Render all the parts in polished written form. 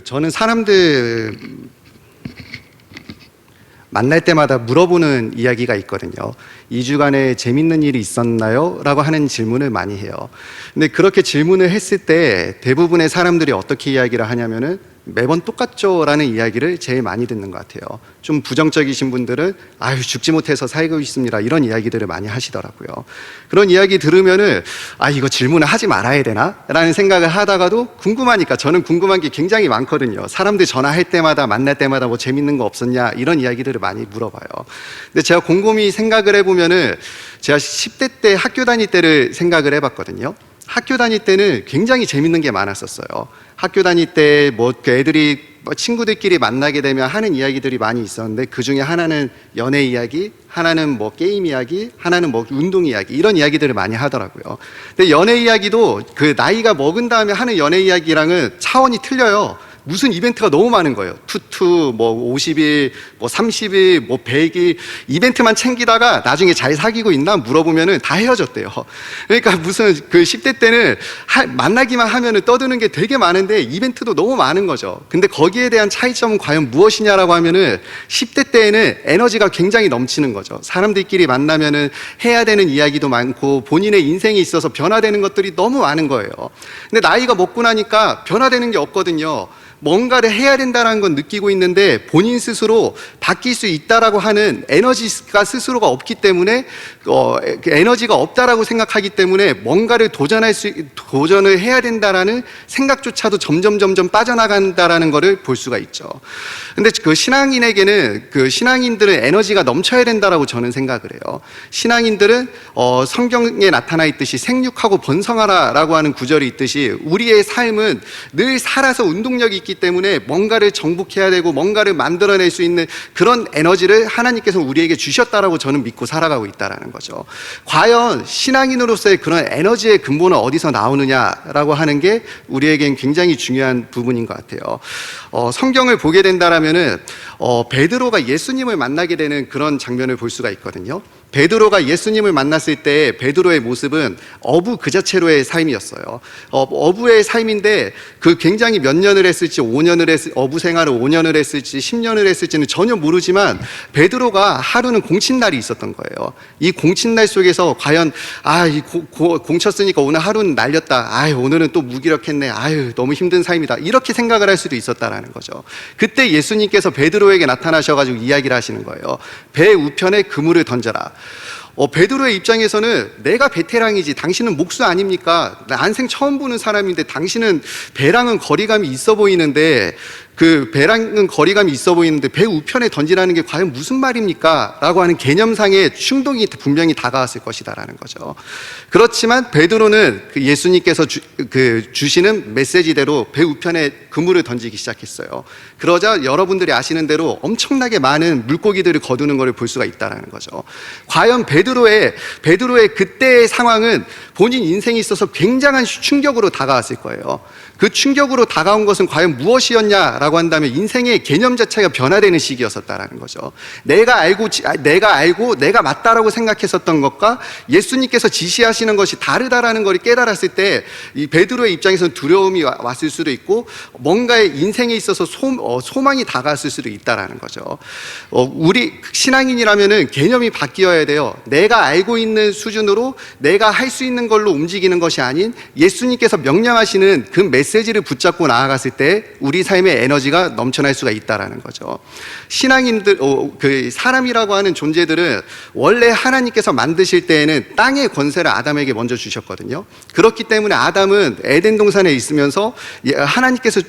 저는 사람들 만날 때마다 물어보는 이야기가 있거든요. 2주간에 재밌는 일이 있었나요? 라고 하는 질문을 많이 해요. 근데 그렇게 질문을 했을 때 대부분의 사람들이 어떻게 이야기를 하냐면은 매번 똑같죠? 라는 이야기를 제일 많이 듣는 것 같아요. 좀 부정적이신 분들은 아유, 죽지 못해서 살고 있습니다. 이런 이야기들을 많이 하시더라고요. 그런 이야기 들으면은 아, 이거 질문을 하지 말아야 되나? 라는 생각을 하다가도 궁금하니까, 저는 궁금한 게 굉장히 많거든요. 사람들 전화할 때마다 만날 때마다 뭐 재밌는 거 없었냐? 이런 이야기들을 많이 물어봐요. 근데 제가 곰곰이 생각을 해보면은 제가 10대 때 학교 다닐 때를 생각을 해봤거든요. 학교 다닐 때는 굉장히 재밌는 게 많았었어요. 학교 다닐 때 애들이 친구들끼리 만나게 되면 하는 이야기들이 많이 있었는데, 그 중에 하나는 연애 이야기, 하나는 게임 이야기, 하나는 운동 이야기, 이런 이야기들을 많이 하더라고요. 근데 연애 이야기도 그 나이가 먹은 다음에 하는 연애 이야기랑은 차원이 틀려요. 무슨 이벤트가 너무 많은 거예요. 투투, 50일, 30일, 100일, 이벤트만 챙기다가 나중에 잘 사귀고 있나 물어보면은 다 헤어졌대요. 그러니까 무슨 10대 때는 만나기만 하면은 떠드는 게 되게 많은데 이벤트도 너무 많은 거죠. 근데 거기에 대한 차이점은 과연 무엇이냐라고 하면은 10대 때에는 에너지가 굉장히 넘치는 거죠. 사람들끼리 만나면은 해야 되는 이야기도 많고 본인의 인생에 있어서 변화되는 것들이 너무 많은 거예요. 근데 나이가 먹고 나니까 변화되는 게 없거든요. 뭔가를 해야 된다는 건 느끼고 있는데 본인 스스로 바뀔 수 있다라고 하는 에너지가 스스로가 없기 때문에 에너지가 없다라고 생각하기 때문에 뭔가를 도전을 해야 된다라는 생각조차도 점점 빠져나간다라는 것을 볼 수가 있죠. 근데 신앙인에게는 신앙인들은 에너지가 넘쳐야 된다라고 저는 생각을 해요. 신앙인들은 성경에 나타나 있듯이 생육하고 번성하라라고 하는 구절이 있듯이 우리의 삶은 늘 살아서 운동력이 있기 때문에 뭔가를 정복해야 되고 뭔가를 만들어낼 수 있는 그런 에너지를 하나님께서 우리에게 주셨다라고 저는 믿고 살아가고 있다라는 거죠. 과연 신앙인으로서의 그런 에너지의 근본은 어디서 나오느냐라고 하는 게 우리에겐 굉장히 중요한 부분인 것 같아요. 성경을 보게 된다라면은 베드로가 예수님을 만나게 되는 그런 장면을 볼 수가 있거든요. 베드로가 예수님을 만났을 때 베드로의 모습은 어부 그 자체로의 삶이었어요. 어부의 삶인데 굉장히 몇 년을 했을지, 5년을 어부 생활을 5년을 했을지 10년을 했을지는 전혀 모르지만 베드로가 하루는 공친날이 있었던 거예요. 이 공친날 속에서 과연 공쳤으니까 오늘 하루는 날렸다, 오늘은 또 무기력했네, 너무 힘든 삶이다, 이렇게 생각을 할 수도 있었다라는 거죠. 그때 예수님께서 베드로에게 나타나셔가지고 이야기를 하시는 거예요. 배 우편에 그물을 던져라. 베드로의 입장에서는 내가 베테랑이지 당신은 목수 아닙니까? 난생 처음 보는 사람인데 당신은 배랑은 거리감이 있어 보이는데 배 우편에 던지라는 게 과연 무슨 말입니까? 라고 하는 개념상의 충동이 분명히 다가왔을 것이다라는 거죠. 그렇지만 베드로는 예수님께서 주시는 메시지대로 배 우편에 그물을 던지기 시작했어요. 그러자 여러분들이 아시는 대로 엄청나게 많은 물고기들을 거두는 것을 볼 수가 있다는 거죠. 과연 베드로의 그때의 상황은 본인 인생에 있어서 굉장한 충격으로 다가왔을 거예요. 그 충격으로 다가온 것은 과연 무엇이었냐라고 한다면 인생의 개념 자체가 변화되는 시기였었다라는 거죠. 내가 알고 내가 맞다라고 생각했었던 것과 예수님께서 지시하시는 것이 다르다라는 걸 깨달았을 때 이 베드로의 입장에서는 두려움이 왔을 수도 있고 뭔가의 인생에 있어서 소망이 다가왔을 수도 있다라는 거죠. 우리 신앙인이라면은 개념이 바뀌어야 돼요. 내가 알고 있는 수준으로 내가 할 수 있는 걸로 움직이는 것이 아닌 예수님께서 명령하시는 그 메시지를 붙잡고 나아갔을 때 우리 삶의 에너지가 넘쳐날 수가 있다라는 거죠. 신앙인들, 사람이라고 하는 존재들은 원래 하나님께서 만드실 때에는 땅의 권세를 아담에게 먼저 주셨거든요. 그렇기 때문에 아담은 에덴 동산에 있으면서 하나님께서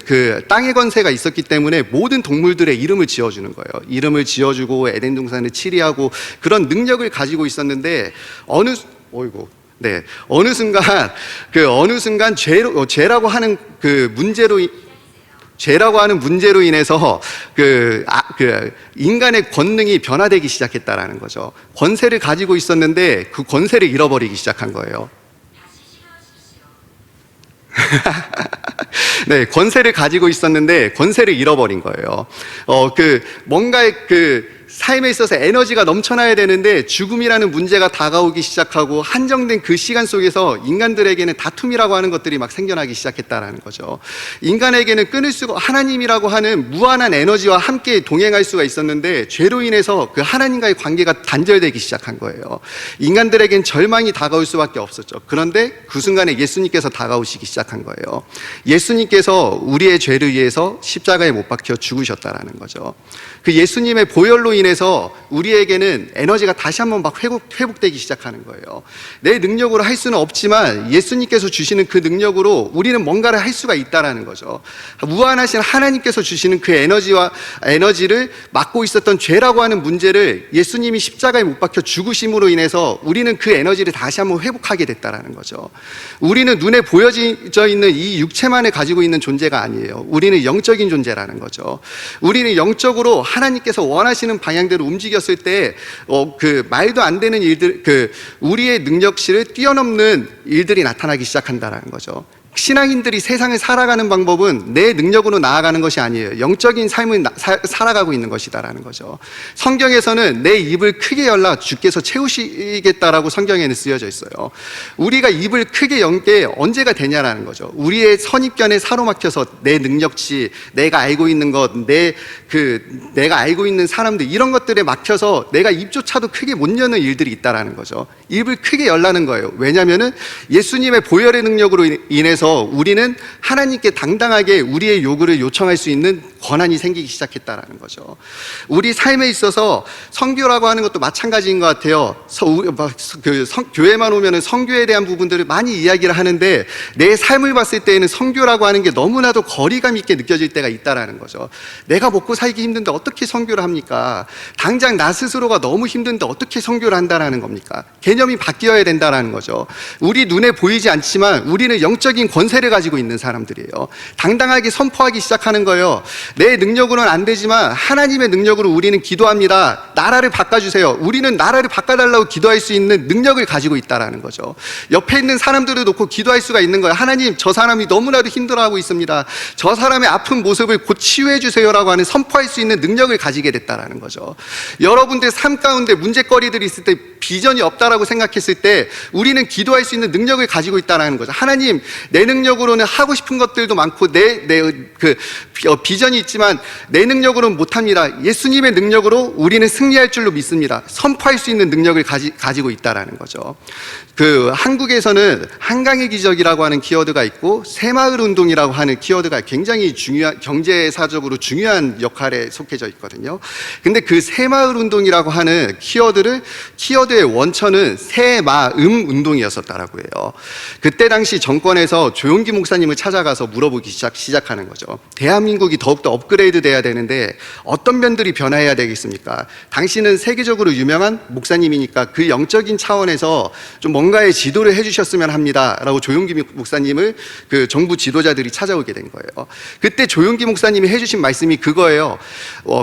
땅의 권세가 있었기 때문에 모든 동물들의 이름을 지어주는 거예요. 이름을 지어주고 에덴 동산을 치리하고 그런 능력을 가지고 있었는데 어느 순간 죄라고 하는 문제로 인해서 인간의 권능이 변화되기 시작했다라는 거죠. 권세를 가지고 있었는데 그 권세를 잃어버리기 시작한 거예요. 권세를 가지고 있었는데 권세를 잃어버린 거예요. 뭔가의 삶에 있어서 에너지가 넘쳐나야 되는데 죽음이라는 문제가 다가오기 시작하고 한정된 그 시간 속에서 인간들에게는 다툼이라고 하는 것들이 막 생겨나기 시작했다라는 거죠. 인간에게는 끊을 수가, 하나님이라고 하는 무한한 에너지와 함께 동행할 수가 있었는데 죄로 인해서 그 하나님과의 관계가 단절되기 시작한 거예요. 인간들에겐 절망이 다가올 수밖에 없었죠. 그런데 그 순간에 예수님께서 다가오시기 시작한 거예요. 예수님께서 우리의 죄를 위해서 십자가에 못 박혀 죽으셨다라는 거죠. 그 예수님의 보혈로 인해서 우리에게는 에너지가 다시 한번 막 회복되기 시작하는 거예요. 내 능력으로 할 수는 없지만 예수님께서 주시는 그 능력으로 우리는 뭔가를 할 수가 있다라는 거죠. 무한하신 하나님께서 주시는 그 에너지를 막고 있었던 죄라고 하는 문제를 예수님이 십자가에 못 박혀 죽으심으로 인해서 우리는 그 에너지를 다시 한번 회복하게 됐다라는 거죠. 우리는 눈에 보여져 있는 이 육체만을 가지고 있는 존재가 아니에요. 우리는 영적인 존재라는 거죠. 우리는 영적으로 하나님께서 원하시는 방향대로 움직였을 때 그 말도 안 되는 일들, 그 우리의 능력치를 뛰어넘는 일들이 나타나기 시작한다라는 거죠. 신앙인들이 세상을 살아가는 방법은 내 능력으로 나아가는 것이 아니에요. 영적인 삶을 살아가고 있는 것이다라는 거죠. 성경에서는 내 입을 크게 열라 주께서 채우시겠다라고 성경에는 쓰여져 있어요. 우리가 입을 크게 연 게 언제가 되냐라는 거죠. 우리의 선입견에 사로막혀서 내 능력치, 내가 알고 있는 것, 내가 알고 있는 사람들, 이런 것들에 막혀서 내가 입조차도 크게 못 여는 일들이 있다라는 거죠. 입을 크게 열라는 거예요. 왜냐하면은 예수님의 보혈의 능력으로 인해서 우리는 하나님께 당당하게 우리의 요구를 요청할 수 있는 권한이 생기기 시작했다라는 거죠. 우리 삶에 있어서 선교라고 하는 것도 마찬가지인 것 같아요. 교회만 오면은 선교에 대한 부분들을 많이 이야기를 하는데 내 삶을 봤을 때에는 선교라고 하는 게 너무나도 거리감 있게 느껴질 때가 있다라는 거죠. 내가 먹고 살기 힘든데 어떻게 선교를 합니까? 당장 나 스스로가 너무 힘든데 어떻게 선교를 한다라는 겁니까? 개념이 바뀌어야 된다라는 거죠. 우리 눈에 보이지 않지만 우리는 영적인 권세를 가지고 있는 사람들이에요. 당당하게 선포하기 시작하는 거예요. 내 능력으로는 안 되지만 하나님의 능력으로 우리는 기도합니다. 나라를 바꿔주세요. 우리는 나라를 바꿔달라고 기도할 수 있는 능력을 가지고 있다라는 거죠. 옆에 있는 사람들을 놓고 기도할 수가 있는 거예요. 하나님, 저 사람이 너무나도 힘들어하고 있습니다. 저 사람의 아픈 모습을 곧 치유해 주세요라고 하는 선포할 수 있는 능력을 가지게 됐다라는 거죠. 여러분들 삶 가운데 문제거리들이 있을 때 비전이 없다라고 생각했을 때 우리는 기도할 수 있는 능력을 가지고 있다는 거죠. 하나님, 내 능력으로는 하고 싶은 것들도 많고 비전이 있지만 내 능력으로는 못합니다. 예수님의 능력으로 우리는 승리할 줄로 믿습니다. 선포할 수 있는 능력을 가지고 있다는 거죠. 한국에서는 한강의 기적이라고 하는 키워드가 있고 새마을 운동이라고 하는 키워드가 굉장히 경제사적으로 중요한 역할에 속해져 있거든요. 근데 그 새마을 운동이라고 하는 키워드의 원천은 새마음 운동이었었다라고 해요. 그때 당시 정권에서 조용기 목사님을 찾아가서 물어보기 시작하는 거죠. 대한민국이 더욱더 업그레이드 돼야 되는데 어떤 면들이 변화해야 되겠습니까? 당신은 세계적으로 유명한 목사님이니까 그 영적인 차원에서 좀 뭔가의 지도를 해주셨으면 합니다 라고 조용기 목사님을 그 정부 지도자들이 찾아오게 된 거예요. 그때 조용기 목사님이 해주신 말씀이 그거예요.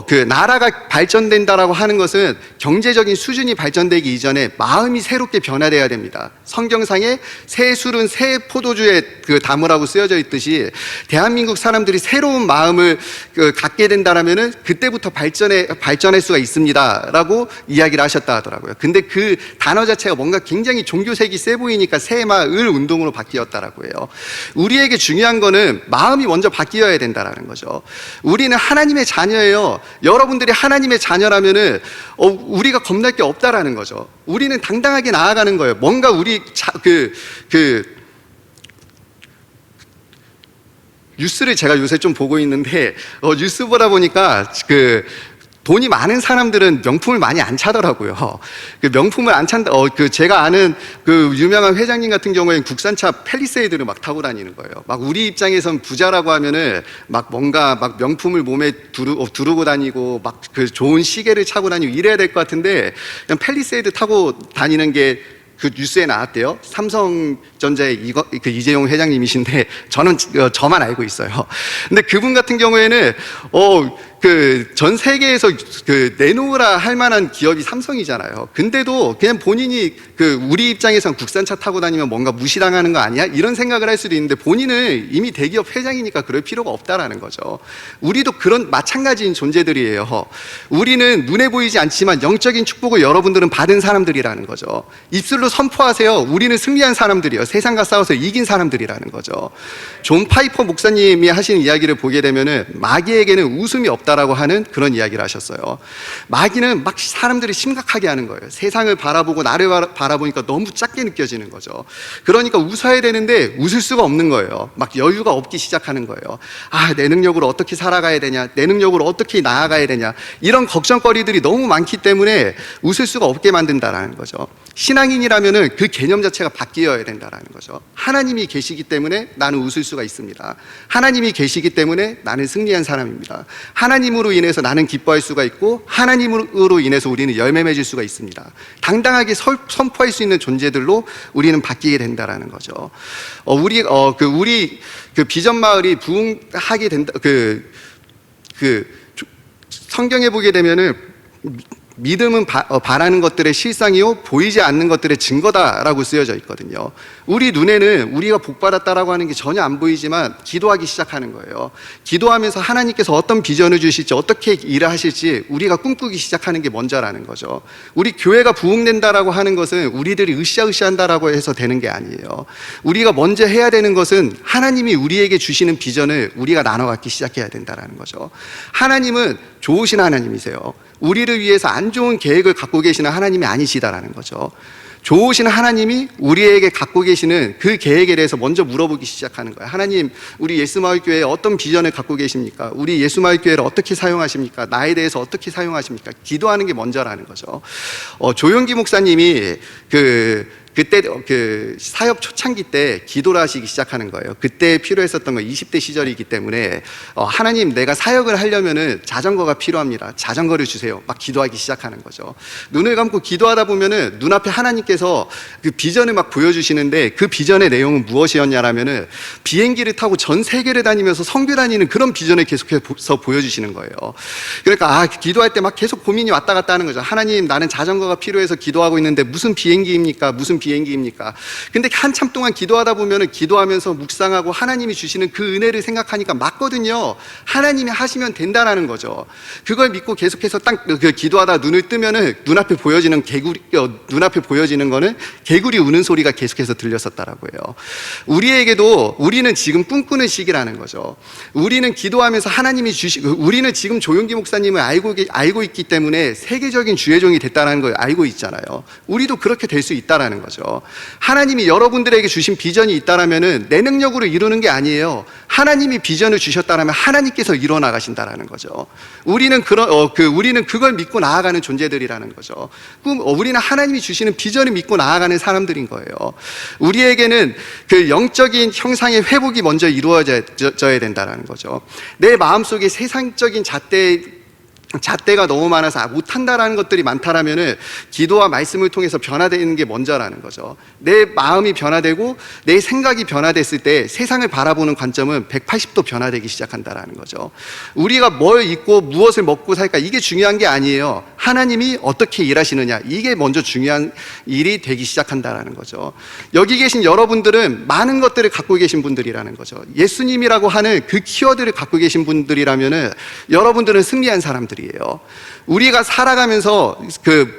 그 나라가 발전된다라고 하는 것은 경제적인 수준이 발전되기 이전에 마음이 새롭게 변화돼야 됩니다. 성경상에 새 술은 새 포도주에 담으라고 쓰여져 있듯이 대한민국 사람들이 새로운 마음을 갖게 된다라면은 그때부터 발전할 수가 있습니다라고 이야기를 하셨다 하더라고요. 근데 그 단어 자체가 뭔가 굉장히 종교색이 세 보이니까 새마을 운동으로 바뀌었다라고 해요. 우리에게 중요한 거는 마음이 먼저 바뀌어야 된다라는 거죠. 우리는 하나님의 자녀예요. 여러분들이 하나님의 자녀라면은 우리가 겁날 게 없다라는 거죠. 우리는 당당하게 나아가는 거예요. 뭔가 뉴스를 제가 요새 좀 보고 있는데 뉴스 보다 보니까 돈이 많은 사람들은 명품을 많이 안 차더라고요. 명품을 안 찬다. 제가 아는 유명한 회장님 같은 경우에는 국산차 팰리세이드를 막 타고 다니는 거예요. 막 우리 입장에선 부자라고 하면은 막 뭔가 막 명품을 몸에 두르고 다니고 막 좋은 시계를 차고 다니고 이래야 될 것 같은데 그냥 팰리세이드 타고 다니는 게 그 뉴스에 나왔대요. 삼성전자의 그 이재용 회장님이신데 저는 저만 알고 있어요. 근데 그분 같은 경우에는 그 전 세계에서 그 내놓으라 할 만한 기업이 삼성이잖아요. 근데도 그냥 본인이 그 우리 입장에선 국산차 타고 다니면 뭔가 무시당하는 거 아니야? 이런 생각을 할 수도 있는데 본인은 이미 대기업 회장이니까 그럴 필요가 없다라는 거죠. 우리도 그런 마찬가지인 존재들이에요. 우리는 눈에 보이지 않지만 영적인 축복을 여러분들은 받은 사람들이라는 거죠. 입술로 선포하세요. 우리는 승리한 사람들이에요. 세상과 싸워서 이긴 사람들이라는 거죠. 존 파이퍼 목사님이 하시는 이야기를 보게 되면은 마귀에게는 웃음이 없다라고 하는 그런 이야기를 하셨어요. 마귀는 막 사람들이 심각하게 하는 거예요. 세상을 바라보고 나를 바라보니까 너무 작게 느껴지는 거죠. 그러니까 웃어야 되는데 웃을 수가 없는 거예요. 막 여유가 없기 시작하는 거예요. 아, 내 능력으로 어떻게 살아가야 되냐, 내 능력으로 어떻게 나아가야 되냐, 이런 걱정거리들이 너무 많기 때문에 웃을 수가 없게 만든다라는 거죠. 신앙인이라면은 그 개념 자체가 바뀌어야 된다라는 거죠. 하나님이 계시기 때문에 나는 웃을 수가 있습니다. 하나님이 계시기 때문에 나는 승리한 사람입니다. 하나님으로 인해서 나는 기뻐할 수가 있고 하나님으로 인해서 우리는 열매 맺을 수가 있습니다. 당당하게 선포할 수 있는 존재들로 우리는 바뀌게 된다라는 거죠. 우리 그 비전 마을이 부흥하게 된다. 성경에 보게 되면은 믿음은 바라는 것들의 실상이요 보이지 않는 것들의 증거다라고 쓰여져 있거든요. 우리 눈에는 우리가 복받았다라고 하는 게 전혀 안 보이지만 기도하기 시작하는 거예요. 기도하면서 하나님께서 어떤 비전을 주실지 어떻게 일을 하실지 우리가 꿈꾸기 시작하는 게 먼저라는 거죠. 우리 교회가 부흥된다라고 하는 것은 우리들이 으쌰으쌰한다라고 해서 되는 게 아니에요. 우리가 먼저 해야 되는 것은 하나님이 우리에게 주시는 비전을 우리가 나눠 갖기 시작해야 된다라는 거죠. 하나님은 좋으신 하나님이세요. 우리를 위해서 안 좋은 계획을 갖고 계시는 하나님이 아니시다라는 거죠. 좋으신 하나님이 우리에게 갖고 계시는 그 계획에 대해서 먼저 물어보기 시작하는 거예요. 하나님, 우리 예수마을교회에 어떤 비전을 갖고 계십니까? 우리 예수마을교회를 어떻게 사용하십니까? 나에 대해서 어떻게 사용하십니까? 기도하는 게 먼저라는 거죠. 조용기 목사님이 그때 그 사역 초창기 때 기도를 하시기 시작하는 거예요. 그때 필요했었던 건 20대 시절이기 때문에 하나님, 내가 사역을 하려면은 자전거가 필요합니다. 자전거를 주세요. 막 기도하기 시작하는 거죠. 눈을 감고 기도하다 보면은 눈앞에 하나님께서 그 비전을 막 보여주시는데 그 비전의 내용은 무엇이었냐라면은 비행기를 타고 전 세계를 다니면서 선교 다니는 그런 비전을 계속해서 보여주시는 거예요. 그러니까 기도할 때 막 계속 고민이 왔다 갔다 하는 거죠. 하나님, 나는 자전거가 필요해서 기도하고 있는데 무슨 비행기입니까? 무슨 비행기입니까? 근데 한참 동안 기도하다 보면은 기도하면서 묵상하고 하나님이 주시는 그 은혜를 생각하니까 맞거든요. 하나님이 하시면 된다라는 거죠. 그걸 믿고 계속해서 딱 기도하다 눈을 뜨면은 눈앞에 보여지는 거는 개구리 우는 소리가 계속해서 들렸었다라고 해요. 우리는 지금 꿈꾸는 시기라는 거죠. 우리는 기도하면서 하나님이 우리는 지금 조용기 목사님을 알고 있기 때문에 세계적인 주의 종이 됐다는 걸 알고 있잖아요. 우리도 그렇게 될 수 있다라는 거죠. 하나님이 여러분들에게 주신 비전이 있다라면은 내 능력으로 이루는 게 아니에요. 하나님이 비전을 주셨다라면 하나님께서 이뤄 나가신다라는 거죠. 우리는 그걸 믿고 나아가는 존재들이라는 거죠. 우리는 하나님이 주시는 비전을 믿고 나아가는 사람들인 거예요. 우리에게는 그 영적인 형상의 회복이 먼저 이루어져야 된다라는 거죠. 내 마음속에 세상적인 잣대가 너무 많아서 못한다라는 것들이 많다라면은 기도와 말씀을 통해서 변화되는 게 먼저라는 거죠. 내 마음이 변화되고 내 생각이 변화됐을 때 세상을 바라보는 관점은 180도 변화되기 시작한다라는 거죠. 우리가 뭘 입고 무엇을 먹고 살까, 이게 중요한 게 아니에요. 하나님이 어떻게 일하시느냐, 이게 먼저 중요한 일이 되기 시작한다라는 거죠. 여기 계신 여러분들은 많은 것들을 갖고 계신 분들이라는 거죠. 예수님이라고 하는 그 키워드를 갖고 계신 분들이라면은 여러분들은 승리한 사람들이 우리가 살아가면서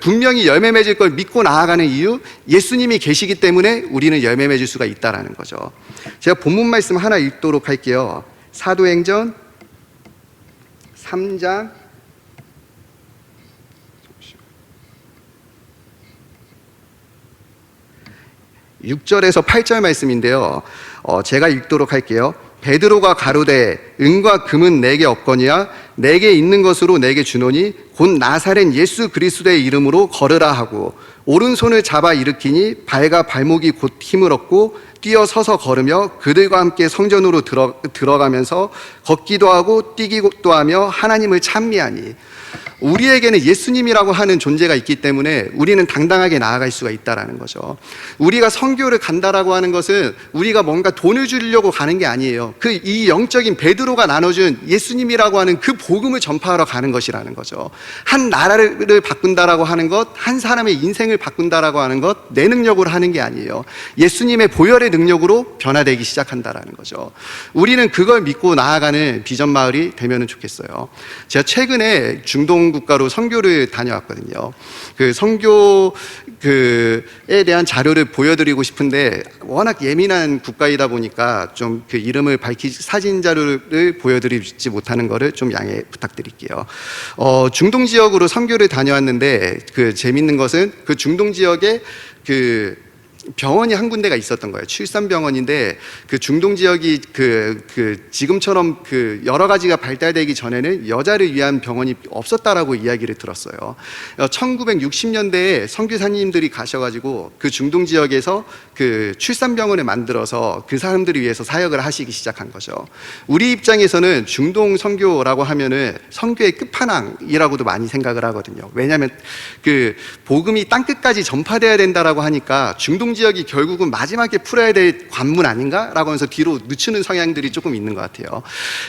분명히 열매 맺을 걸 믿고 나아가는 이유, 예수님이 계시기 때문에 우리는 열매 맺을 수가 있다라는 거죠. 제가 본문 말씀 하나 읽도록 할게요. 사도행전 3장 6절에서 8절 말씀인데요. 제가 읽도록 할게요. 베드로가 가로되 은과 금은 내게 없거니와 내게 있는 것으로 내게 주노니 곧 나사렛 예수 그리스도의 이름으로 걸으라 하고 오른손을 잡아 일으키니 발과 발목이 곧 힘을 얻고 뛰어 서서 걸으며 그들과 함께 성전으로 들어가면서 걷기도 하고 뛰기도 하며 하나님을 찬미하니. 우리에게는 예수님이라고 하는 존재가 있기 때문에 우리는 당당하게 나아갈 수가 있다라는 거죠. 우리가 선교를 간다라고 하는 것은 우리가 뭔가 돈을 주려고 가는 게 아니에요. 이 영적인 베드로가 나눠준 예수님이라고 하는 그 복음을 전파하러 가는 것이라는 거죠. 한 나라를 바꾼다라고 하는 것, 한 사람의 인생을 바꾼다라고 하는 것, 내 능력으로 하는 게 아니에요. 예수님의 보혈의 능력으로 변화되기 시작한다라는 거죠. 우리는 그걸 믿고 나아가는 비전 마을이 되면 좋겠어요. 제가 최근에 중동 국가로 선교를 다녀왔거든요. 그 선교에 대한 자료를 보여드리고 싶은데 워낙 예민한 국가이다 보니까 좀 그 이름을 사진 자료를 보여드리지 못하는 거를 좀 양해 부탁드릴게요. 중동 지역으로 선교를 다녀왔는데 그 재밌는 것은 그 중동 지역에 그 병원이 한 군데가 있었던 거예요. 출산병원인데 그 중동 지역이 지금처럼 여러 가지가 발달되기 전에는 여자를 위한 병원이 없었다라고 이야기를 들었어요. 1960년대에 선교사님들이 가셔가지고 그 중동 지역에서 그 출산병원을 만들어서 그 사람들을 위해서 사역을 하시기 시작한 거죠. 우리 입장에서는 중동 선교라고 하면은 선교의 끝판왕이라고도 많이 생각을 하거든요. 왜냐하면 그 복음이 땅끝까지 전파돼야 된다라고 하니까 중동 지역이 결국은 마지막에 풀어야 될 관문 아닌가라고 하면서 뒤로 늦추는 성향들이 조금 있는 것 같아요.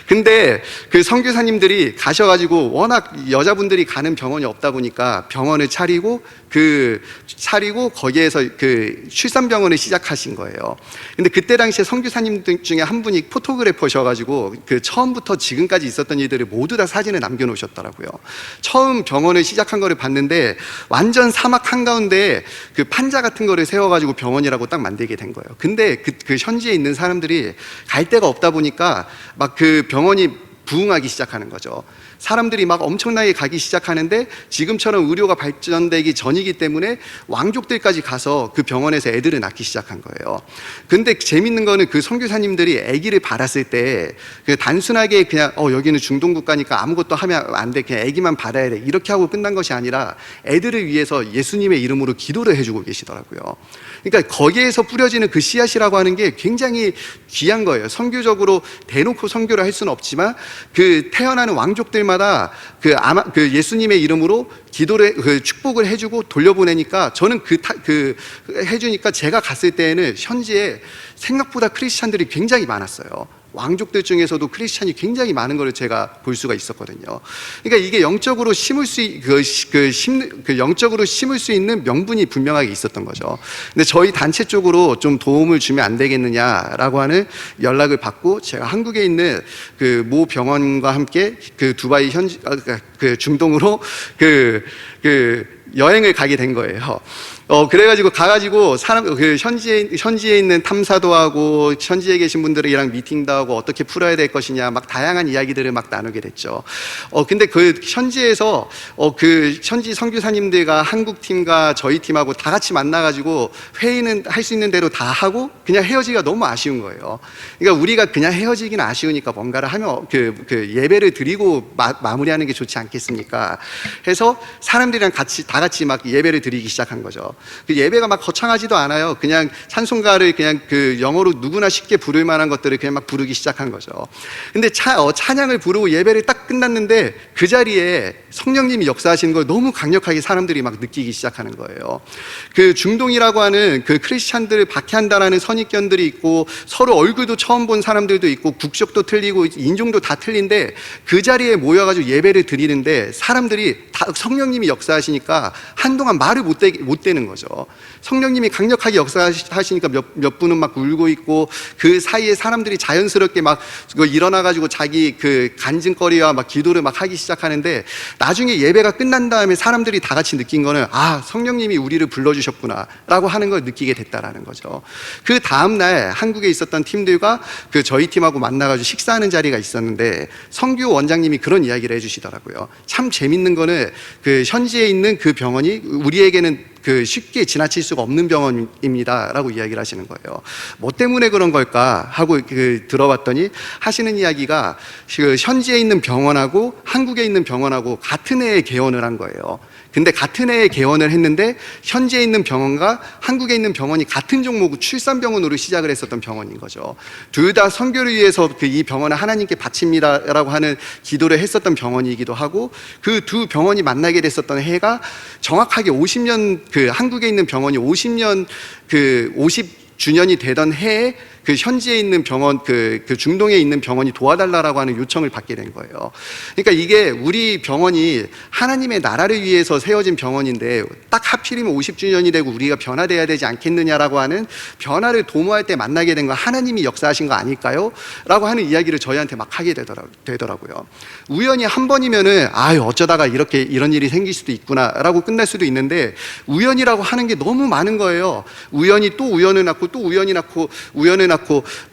근데 그 선교사님들이 가셔가지고 워낙 여자분들이 가는 병원이 없다 보니까 병원을 차리고 거기에서 그 출산병원을 시작하신 거예요. 근데 그때 당시에 선교사님들 중에 한 분이 포토그래퍼셔가지고 그 처음부터 지금까지 있었던 일들을 모두 다 사진을 남겨놓으셨더라고요. 처음 병원을 시작한 거를 봤는데 완전 사막 한가운데 그 판자 같은 거를 세워가지고 병원이라고 딱 만들게 된 거예요. 근데 그 현지에 있는 사람들이 갈 데가 없다 보니까 막 그 병원이 부흥하기 시작하는 거죠. 사람들이 막 엄청나게 가기 시작하는데 지금처럼 의료가 발전되기 전이기 때문에 왕족들까지 가서 그 병원에서 애들을 낳기 시작한 거예요. 근데 재밌는 거는 그 선교사님들이 아기를 받았을 때 단순하게 그냥 여기는 중동 국가니까 아무것도 하면 안 돼, 그냥 아기만 받아야 돼, 이렇게 하고 끝난 것이 아니라 애들을 위해서 예수님의 이름으로 기도를 해주고 계시더라고요. 그러니까 거기에서 뿌려지는 그 씨앗이라고 하는 게 굉장히 귀한 거예요. 선교적으로 대놓고 선교를 할 수는 없지만 그 태어나는 왕족들마다 그 예수님의 이름으로 기도를 축복을 해주고 돌려보내니까 저는 해주니까 제가 갔을 때에는 현지에 생각보다 크리스찬들이 굉장히 많았어요. 왕족들 중에서도 크리스찬이 굉장히 많은 걸 제가 볼 수가 있었거든요. 그러니까 이게 영적으로 심을 수 있는 명분이 분명하게 있었던 거죠. 근데 저희 단체 쪽으로 좀 도움을 주면 안 되겠느냐라고 하는 연락을 받고 제가 한국에 있는 그 모 병원과 함께 그 두바이 중동으로 여행을 가게 된 거예요. 그래가지고 가가지고 현지에 있는 탐사도 하고 현지에 계신 분들이랑 미팅도 하고 어떻게 풀어야 될 것이냐 막 다양한 이야기들을 막 나누게 됐죠. 근데 그 현지에서 현지 선교사님들과 한국 팀과 저희 팀하고 다 같이 만나가지고 회의는 할 수 있는 대로 다 하고 그냥 헤어지기가 너무 아쉬운 거예요. 그러니까 우리가 그냥 헤어지기는 아쉬우니까 뭔가를 하면 예배를 드리고 마무리하는 게 좋지 않겠습니까? 해서 사람들이랑 다 같이 막 예배를 드리기 시작한 거죠. 그 예배가 막 거창하지도 않아요. 그냥 찬송가를 그냥 영어로 누구나 쉽게 부를 만한 것들을 그냥 막 부르기 시작한 거죠. 근데 찬양을 부르고 예배를 딱 끝났는데 그 자리에 성령님이 역사하시는 걸 너무 강력하게 사람들이 막 느끼기 시작하는 거예요. 그 중동이라고 하는 그 크리스찬들을 박해한다라는 선입견들이 있고 서로 얼굴도 처음 본 사람들도 있고 국적도 틀리고 인종도 다 틀린데 그 자리에 모여가지고 예배를 드리는데 사람들이 다 성령님이 역사하시니까 한동안 말을 못 대는 거죠. 성령님이 강력하게 역사하시니까 몇 분은 막 울고 있고 그 사이에 사람들이 자연스럽게 막 일어나가지고 자기 그 간증거리와 막 기도를 막 하기 시작하는데 나중에 예배가 끝난 다음에 사람들이 다 같이 느낀 거는 성령님이 우리를 불러주셨구나 라고 하는 걸 느끼게 됐다라는 거죠. 그 다음날 한국에 있었던 팀들과 저희 팀하고 만나가지고 식사하는 자리가 있었는데 성교 원장님이 그런 이야기를 해주시더라고요. 참 재밌는 거는 현지에 있는 그 병원이 우리에게는 쉽게 지나칠 수가 없는 병원입니다라고 이야기를 하시는 거예요. 뭐 때문에 그런 걸까 하고 들어봤더니 하시는 이야기가 현지에 있는 병원하고 한국에 있는 병원하고 같은 해에 개원을 한 거예요. 근데 같은 해에 개원을 했는데 현지에 있는 병원과 한국에 있는 병원이 같은 종목 출산병원으로 시작을 했었던 병원인 거죠. 둘 다 선교를 위해서 이 병원을 하나님께 바칩니다라고 하는 기도를 했었던 병원이기도 하고, 그 두 병원이 만나게 됐었던 해가 정확하게 50년, 한국에 있는 병원이 50년 50주년이 되던 해에 현지에 있는 병원, 중동에 있는 병원이 도와달라고 하는 요청을 받게 된 거예요. 그러니까 이게 우리 병원이 하나님의 나라를 위해서 세워진 병원인데 딱 하필이면 50주년이 되고 우리가 변화돼야 되지 않겠느냐라고 하는, 변화를 도모할 때 만나게 된 거 하나님이 역사하신 거 아닐까요? 라고 하는 이야기를 저희한테 막 하게 되더라고요. 우연히 한 번이면은 어쩌다가 이런 일이 생길 수도 있구나라고 끝날 수도 있는데, 우연이라고 하는 게 너무 많은 거예요. 우연이 또 우연을 낳고 또 우연이 낳고 우연을 낳고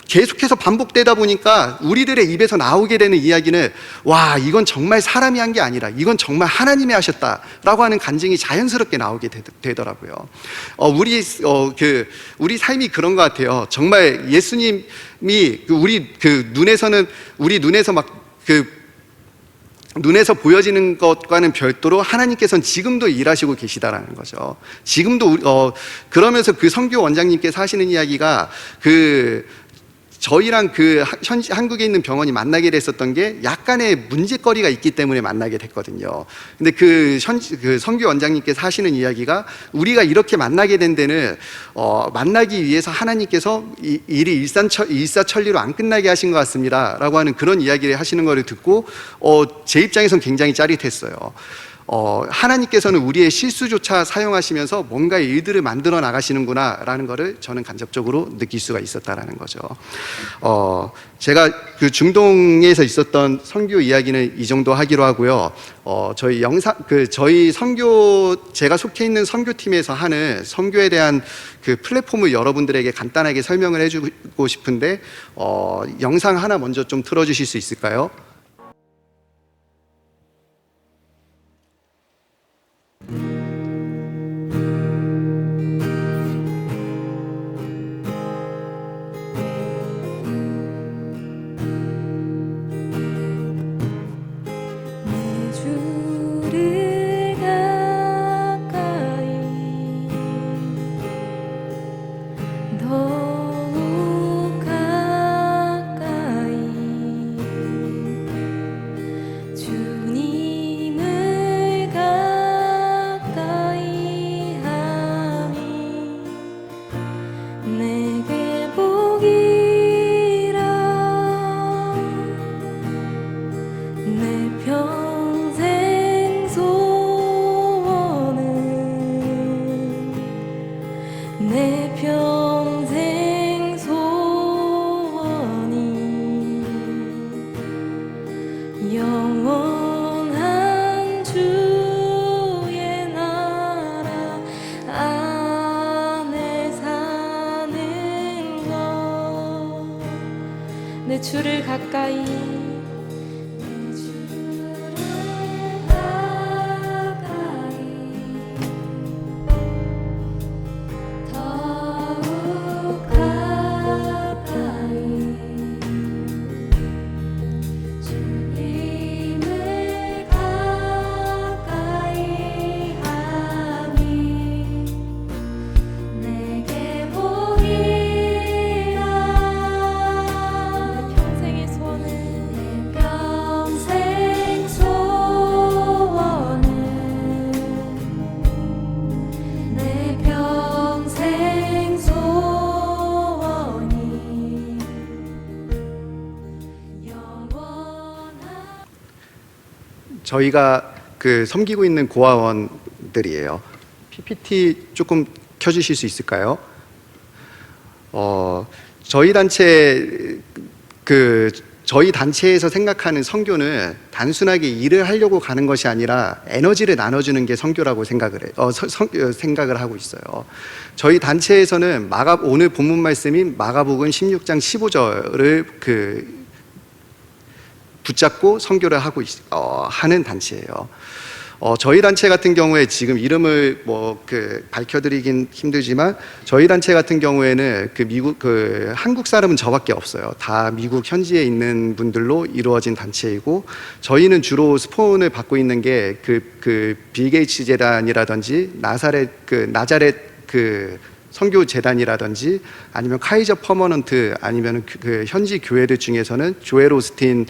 계속해서 반복되다 보니까 우리들의 입에서 나오게 되는 이야기는, 와, 이건 정말 사람이 한 게 아니라 이건 정말 하나님이 하셨다라고 하는 간증이 자연스럽게 나오게 되더라고요. 우리 삶이 그런 것 같아요. 정말 예수님이 우리 눈에서 눈에서 보여지는 것과는 별도로 하나님께서는 지금도 일하시고 계시다라는 거죠. 지금도 그러면서 선교 원장님께서 하시는 이야기가 저희랑 한국에 있는 병원이 만나게 됐었던 게 약간의 문제거리가 있기 때문에 만나게 됐거든요. 근데 선교 원장님께서 하시는 이야기가, 우리가 이렇게 만나게 된 데는 만나기 위해서 하나님께서 일이 일사천리로 안 끝나게 하신 것 같습니다 라고 하는 그런 이야기를 하시는 거를 듣고 제 입장에서는 굉장히 짜릿했어요. 하나님께서는 우리의 실수조차 사용하시면서 뭔가의 일들을 만들어 나가시는구나 라는 것을 저는 간접적으로 느낄 수가 있었다라는 거죠. 제가 중동에서 있었던 선교 이야기는 이 정도 하기로 하고요. 저희 제가 속해 있는 선교팀에서 하는 선교에 대한 플랫폼을 여러분들에게 간단하게 설명을 해주고 싶은데, 영상 하나 먼저 좀 틀어주실 수 있을까요? 영원한 주의 나라 안에 사는 것, 내 주를 가까이 저희가 섬기고 있는 고아원들이에요. PPT 조금 켜주실 수 있을까요? 저희 단체에서 생각하는 선교는 단순하게 일을 하려고 가는 것이 아니라 에너지를 나눠주는 게 선교라고 생각을 하고 있어요. 저희 단체에서는 오늘 본문 말씀인 마가복음 16장 15절을 붙잡고 선교를 하는 단체예요. 저희 단체 같은 경우에 지금 이름을 밝혀드리긴 힘들지만 저희 단체 같은 경우에는 한국 사람은 저밖에 없어요. 다 미국 현지에 있는 분들로 이루어진 단체이고 저희는 주로 스폰을 받고 있는 게 빌 게이츠 재단이라든지 나자렛 선교 재단이라든지 아니면 카이저 퍼머넌트 아니면 현지 교회들 중에서는 조엘 오스틴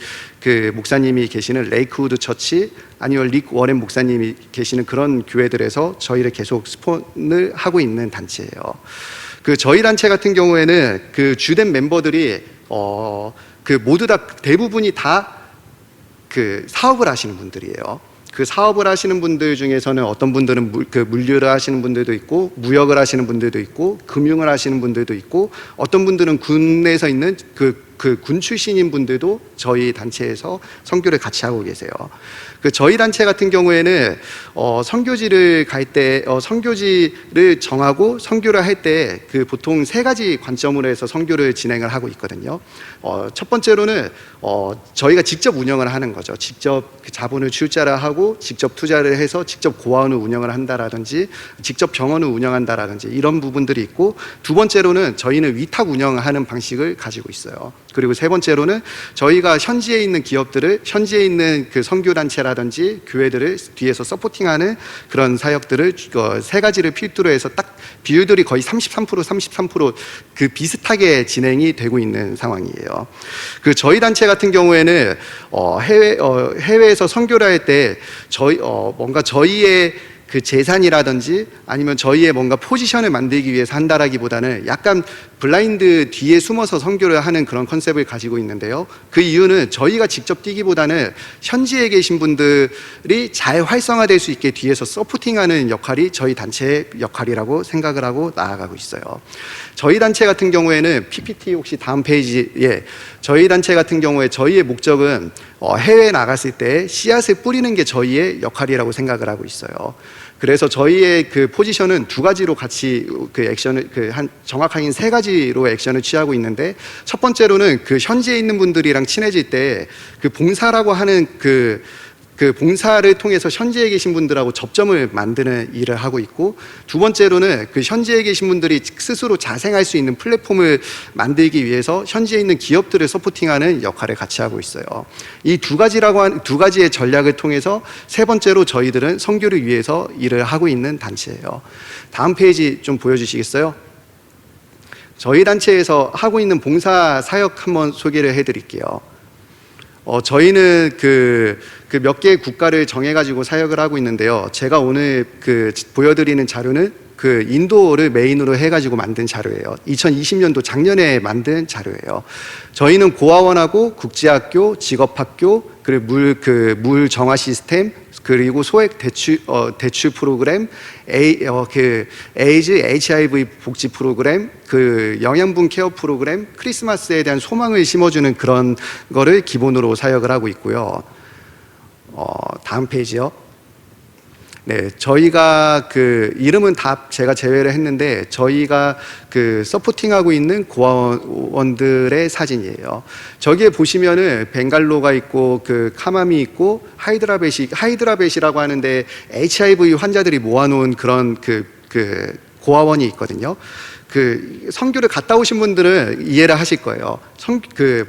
목사님이 계시는 레이크우드 처치 아니면 릭 워렌 목사님이 계시는 그런 교회들에서 저희를 계속 스폰을 하고 있는 단체예요. 저희 단체 같은 경우에는 주된 멤버들이 모두 다 대부분이 다 사업을 하시는 분들이에요. 사업을 하시는 분들 중에서는 어떤 분들은 물류를 하시는 분들도 있고 무역을 하시는 분들도 있고 금융을 하시는 분들도 있고 어떤 분들은 군에서 있는 군 출신인 분들도 저희 단체에서 선교를 같이 하고 계세요. 저희 단체 같은 경우에는 선교지를 갈 때 선교지를 정하고 선교를 할 때 보통 3가지 관점으로 해서 선교를 진행을 하고 있거든요. 첫 번째로는 저희가 직접 운영을 하는 거죠. 직접 자본을 출자를 하고 직접 투자를 해서 직접 고아원을 운영을 한다라든지 직접 병원을 운영한다라든지 이런 부분들이 있고, 두 번째로는 저희는 위탁 운영하는 방식을 가지고 있어요. 그리고 세 번째로는 저희가 현지에 있는 기업들을, 현지에 있는 선교단체라든지 교회들을 뒤에서 서포팅하는 그런 사역들을 3가지를 필두로 해서 딱 비율들이 거의 33% 비슷하게 진행이 되고 있는 상황이에요. 저희 단체 같은 경우에는 해외에서 선교를 할 때 뭔가 저희의 재산이라든지 아니면 저희의 뭔가 포지션을 만들기 위해서 한다라기보다는 약간 블라인드 뒤에 숨어서 선교를 하는 그런 컨셉을 가지고 있는데요. 그 이유는 저희가 직접 뛰기보다는 현지에 계신 분들이 잘 활성화될 수 있게 뒤에서 서포팅하는 역할이 저희 단체의 역할이라고 생각을 하고 나아가고 있어요. 저희 단체 같은 경우에는 PPT 혹시 다음 페이지에, 저희 단체 같은 경우에 저희의 목적은 해외에 나갔을 때 씨앗을 뿌리는 게 저희의 역할이라고 생각을 하고 있어요. 그래서 저희의 포지션은 2가지로 같이 액션을 정확하게 3가지로 액션을 취하고 있는데, 첫 번째로는 현지에 있는 분들이랑 친해질 때 봉사라고 하는 봉사를 통해서 현지에 계신 분들하고 접점을 만드는 일을 하고 있고, 두 번째로는 현지에 계신 분들이 스스로 자생할 수 있는 플랫폼을 만들기 위해서 현지에 있는 기업들을 서포팅하는 역할을 같이 하고 있어요. 이 2가지의 전략을 통해서 세 번째로 저희들은 선교를 위해서 일을 하고 있는 단체예요. 다음 페이지 좀 보여주시겠어요? 저희 단체에서 하고 있는 봉사 사역 한번 소개를 해드릴게요. 저희는 몇 개의 국가를 정해가지고 사역을 하고 있는데요. 제가 오늘 보여드리는 자료는 인도를 메인으로 해가지고 만든 자료예요. 2020년도 작년에 만든 자료예요. 저희는 고아원하고 국제학교, 직업학교, 그리고 물 정화 시스템, 그리고 소액 대출 프로그램, 에이즈, HIV 복지 프로그램, 영양분 케어 프로그램, 크리스마스에 대한 소망을 심어주는 그런 거를 기본으로 사역을 하고 있고요. 다음 페이지요. 네, 저희가 이름은 다 제가 제외를 했는데 저희가 서포팅하고 있는 고아원들의 사진이에요. 저기에 보시면은 벵갈로가 있고 카맘이 있고 하이드라벳이라고 하는데 HIV 환자들이 모아놓은 그런 고아원이 있거든요. 선교를 갔다 오신 분들은 이해를 하실 거예요.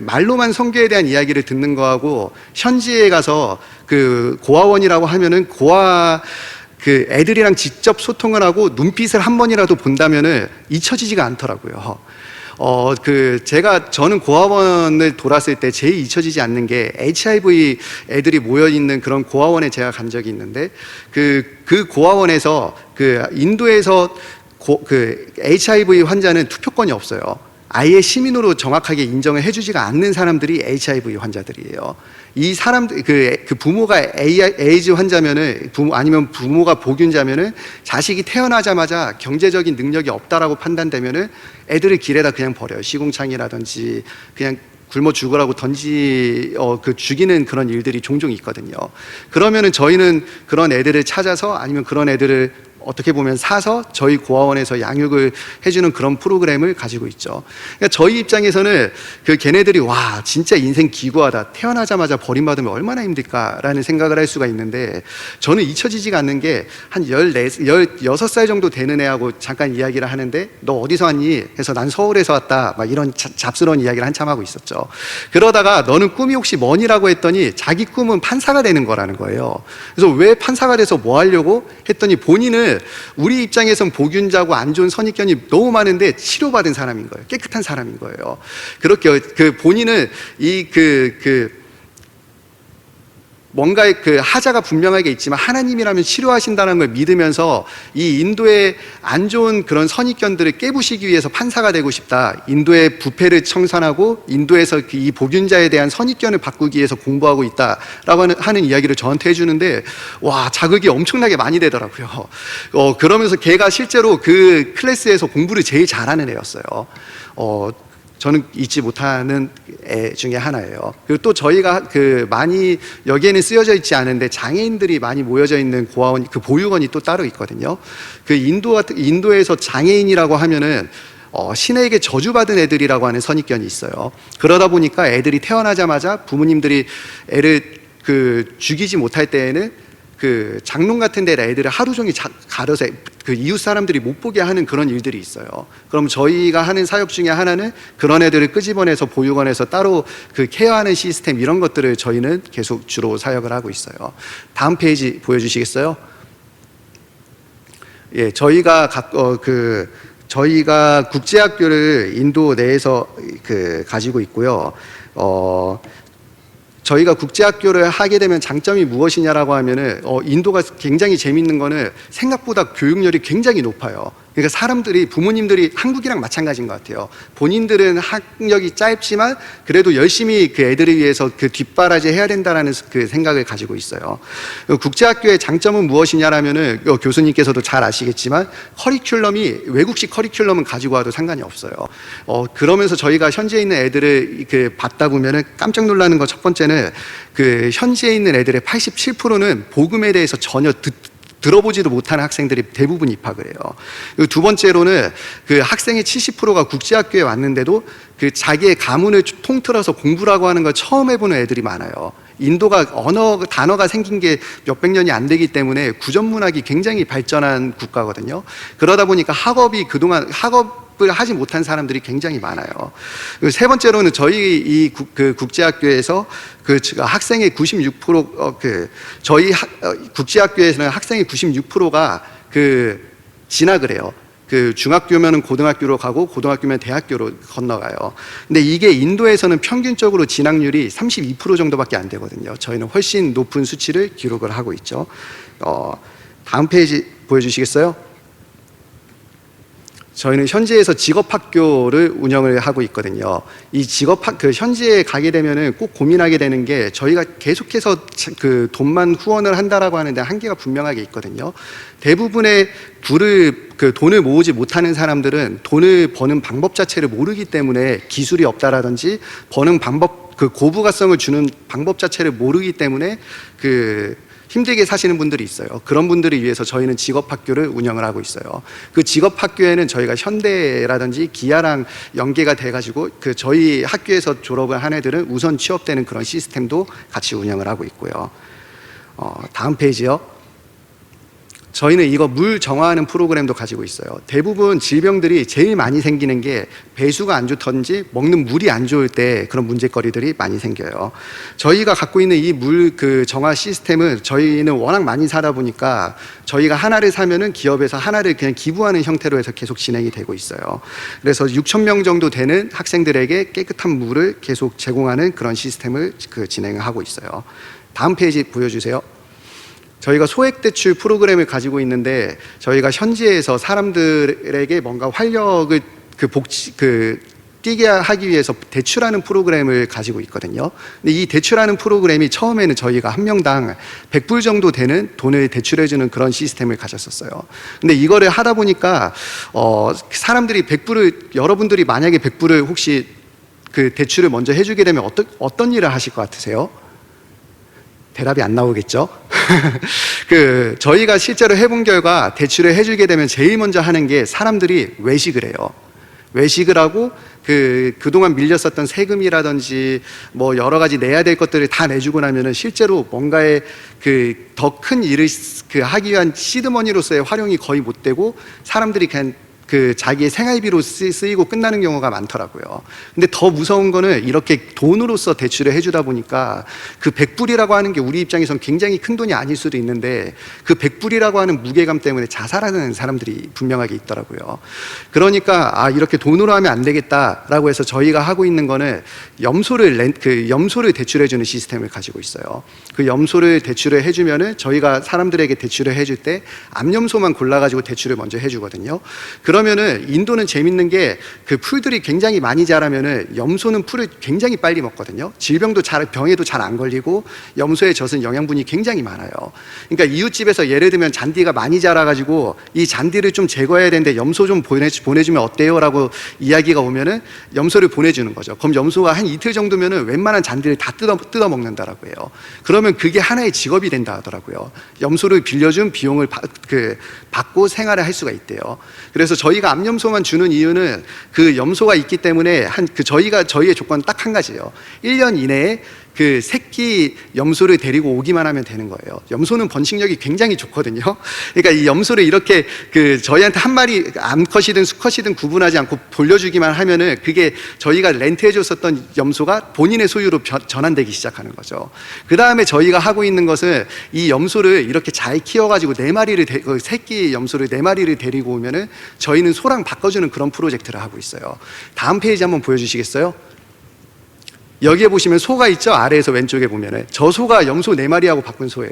말로만 선교에 대한 이야기를 듣는 거하고 현지에 가서 고아원이라고 하면은 애들이랑 직접 소통을 하고 눈빛을 한 번이라도 본다면은 잊혀지지가 않더라고요. 저는 고아원을 돌았을 때 제일 잊혀지지 않는 게 HIV 애들이 모여있는 그런 고아원에 제가 간 적이 있는데 그 고아원에서 인도에서 HIV 환자는 투표권이 없어요. 아예 시민으로 정확하게 인정을 해주지가 않는 사람들이 HIV 환자들이에요. 이 사람들, 부모가 에이즈 환자면은, 아니면 부모가 복균자면은 자식이 태어나자마자 경제적인 능력이 없다라고 판단되면은 애들을 길에다 그냥 버려요. 시궁창이라든지 그냥 굶어 죽으라고 죽이는 그런 일들이 종종 있거든요. 그러면은 저희는 그런 애들을 찾아서 아니면 그런 애들을 어떻게 보면 사서 저희 고아원에서 양육을 해주는 그런 프로그램을 가지고 있죠. 그러니까 저희 입장에서는 그 걔네들이 와 진짜 인생 기구하다, 태어나자마자 버림받으면 얼마나 힘들까라는 생각을 할 수가 있는데, 저는 잊혀지지가 않는 게 한 16살 정도 되는 애하고 잠깐 이야기를 하는데 너 어디서 왔니? 해서 난 서울에서 왔다, 막 이런 잡스러운 이야기를 한참 하고 있었죠. 그러다가 너는 꿈이 혹시 뭐니라고 했더니 자기 꿈은 판사가 되는 거라는 거예요. 그래서 왜 판사가 돼서 뭐 하려고 했더니 본인은 우리 입장에선 복균자고 안 좋은 선입견이 너무 많은데 치료받은 사람인 거예요. 깨끗한 사람인 거예요. 그렇게 그 본인은 뭔가의 그 하자가 분명하게 있지만 하나님이라면 치료하신다는 걸 믿으면서 이 인도의 안 좋은 그런 선입견들을 깨부시기 위해서 판사가 되고 싶다, 인도의 부패를 청산하고 인도에서 이 복균자에 대한 선입견을 바꾸기 위해서 공부하고 있다라고 하는 이야기를 저한테 해주는데, 와 자극이 엄청나게 많이 되더라고요. 그러면서 걔가 실제로 그 클래스에서 공부를 제일 잘하는 애였어요. 저는 잊지 못하는 애 중에 하나예요. 그리고 또 저희가 많이 여기에는 쓰여져 있지 않은데 장애인들이 많이 모여져 있는 고아원, 그 보육원이 또 따로 있거든요. 그 인도에서 장애인이라고 하면은 신에게 저주받은 애들이라고 하는 선입견이 있어요. 그러다 보니까 애들이 태어나자마자 부모님들이 애를 죽이지 못할 때에는 그 장롱 같은 데 애들을 하루 종일 가려서 그 이웃 사람들이 못 보게 하는 그런 일들이 있어요. 그럼 저희가 하는 사역 중에 하나는 그런 애들을 끄집어내서 보육원에서 따로 그 케어하는 시스템, 이런 것들을 저희는 계속 주로 사역을 하고 있어요. 다음 페이지 보여주시겠어요? 예, 저희가 국제학교를 인도 내에서 가지고 있고요. 저희가 국제학교를 하게 되면 장점이 무엇이냐라고 하면은 인도가 굉장히 재밌는 거는 생각보다 교육열이 굉장히 높아요. 그러니까 부모님들이 한국이랑 마찬가지인 것 같아요. 본인들은 학력이 짧지만 그래도 열심히 그 애들을 위해서 그 뒷바라지 해야 된다라는 그 생각을 가지고 있어요. 국제학교의 장점은 무엇이냐라면은 교수님께서도 잘 아시겠지만 커리큘럼이 외국식 커리큘럼은 가지고 와도 상관이 없어요. 그러면서 저희가 현지에 있는 애들을 받다 보면은 깜짝 놀라는 거, 첫 번째는 그 현지에 있는 애들의 87%는 복음에 대해서 전혀 들어보지도 못하는 학생들이 대부분 입학을 해요. 그리고 두 번째로는 그 학생의 70%가 국제학교에 왔는데도 그 자기의 가문을 통틀어서 공부라고 하는 걸 처음 해보는 애들이 많아요. 인도가 단어가 생긴 게 몇백 년이 안 되기 때문에 구전문학이 굉장히 발전한 국가거든요. 그러다 보니까 그동안 학업을 하지 못한 사람들이 굉장히 많아요. 그리고 세 번째로는 저희 국제학교에서 학생의 96% 국제학교에서는 학생의 96%가 진학을 해요. 중학교면은 고등학교로 가고 고등학교면 대학교로 건너가요. 근데 이게 인도에서는 평균적으로 진학률이 32% 정도밖에 안 되거든요. 저희는 훨씬 높은 수치를 기록을 하고 있죠. 다음 페이지 보여주시겠어요? 저희는 현지에서 직업학교를 운영을 하고 있거든요. 이 현지에 가게 되면은 꼭 고민하게 되는 게, 저희가 계속해서 돈만 후원을 한다라고 하는데 한계가 분명하게 있거든요. 대부분의 돈을 모으지 못하는 사람들은 돈을 버는 방법 자체를 모르기 때문에, 기술이 없다라든지 버는 방법, 고부가성을 주는 방법 자체를 모르기 때문에 힘들게 사시는 분들이 있어요. 그런 분들을 위해서 저희는 직업학교를 운영을 하고 있어요. 그 직업학교에는 저희가 현대라든지 기아랑 연계가 돼가지고 저희 학교에서 졸업을 한 애들은 우선 취업되는 그런 시스템도 같이 운영을 하고 있고요. 다음 페이지요. 저희는 이거 물 정화하는 프로그램도 가지고 있어요. 대부분 질병들이 제일 많이 생기는 게 배수가 안 좋던지 먹는 물이 안 좋을 때 그런 문제거리들이 많이 생겨요. 저희가 갖고 있는 이 물 정화 시스템은, 저희는 워낙 많이 사다 보니까 저희가 하나를 사면은 기업에서 하나를 그냥 기부하는 형태로 해서 계속 진행이 되고 있어요. 그래서 6,000명 정도 되는 학생들에게 깨끗한 물을 계속 제공하는 그런 시스템을 진행을 하고 있어요. 다음 페이지 보여주세요. 저희가 소액대출 프로그램을 가지고 있는데, 저희가 현지에서 사람들에게 뭔가 활력을 뛰게 하기 위해서 대출하는 프로그램을 가지고 있거든요. 근데 이 대출하는 프로그램이 처음에는 저희가 한 명당 100불 정도 되는 돈을 대출해주는 그런 시스템을 가졌었어요. 근데 이거를 하다 보니까 사람들이 여러분들이 만약에 100불을 혹시 대출을 먼저 해주게 되면 어떤 일을 하실 것 같으세요? 대답이 안 나오겠죠? 저희가 실제로 해본 결과 대출을 해주게 되면 제일 먼저 하는 게 사람들이 외식을 해요. 외식을 하고 그동안 밀렸었던 세금이라든지 뭐 여러 가지 내야 될 것들을 다 내주고 나면은 실제로 뭔가의 더 큰 일을 하기 위한 시드머니로서의 활용이 거의 못 되고 사람들이 그냥 자기의 생활비로 쓰이고 끝나는 경우가 많더라고요. 근데 더 무서운 거는 이렇게 돈으로서 대출을 해주다 보니까 그 100불이라고 하는 게 우리 입장에선 굉장히 큰 돈이 아닐 수도 있는데 그 100불이라고 하는 무게감 때문에 자살하는 사람들이 분명하게 있더라고요. 그러니까 이렇게 돈으로 하면 안 되겠다라고 해서 저희가 하고 있는 거는 염소를 대출해주는 시스템을 가지고 있어요. 그 염소를 대출을 해주면은 저희가 사람들에게 대출을 해줄 때 암염소만 골라가지고 대출을 먼저 해주거든요. 그러면은 인도는 재밌는 게 그 풀들이 굉장히 많이 자라면은 염소는 풀을 굉장히 빨리 먹거든요. 병에도 잘 안 걸리고 염소의 젖은 영양분이 굉장히 많아요. 그러니까 이웃집에서 예를 들면 잔디가 많이 자라가지고 이 잔디를 좀 제거해야 되는데 염소 좀 보내주면 어때요? 라고 이야기가 오면은 염소를 보내주는 거죠. 그럼 염소가 한 이틀 정도면은 웬만한 잔디를 다 뜯어 먹는다라고 해요. 그러면 그게 하나의 직업이 된다 하더라고요. 염소를 빌려준 비용을 받고 생활을 할 수가 있대요. 그래서 저희가 암염소만 주는 이유는 그 염소가 있기 때문에 저희의 조건은 딱 한 가지예요. 1년 이내에 그 새끼 염소를 데리고 오기만 하면 되는 거예요. 염소는 번식력이 굉장히 좋거든요. 그러니까 이 염소를 이렇게 저희한테 한 마리 암컷이든 수컷이든 구분하지 않고 돌려주기만 하면은 그게 저희가 렌트해줬었던 염소가 본인의 소유로 전환되기 시작하는 거죠. 그 다음에 저희가 하고 있는 것은 이 염소를 이렇게 잘 키워가지고 새끼 염소를 4마리를 데리고 오면은 저희는 소랑 바꿔주는 그런 프로젝트를 하고 있어요. 다음 페이지 한번 보여주시겠어요? 여기에 보시면 소가 있죠? 아래에서 왼쪽에 보면은 저 소가 염소 4마리하고 바꾼 소예요.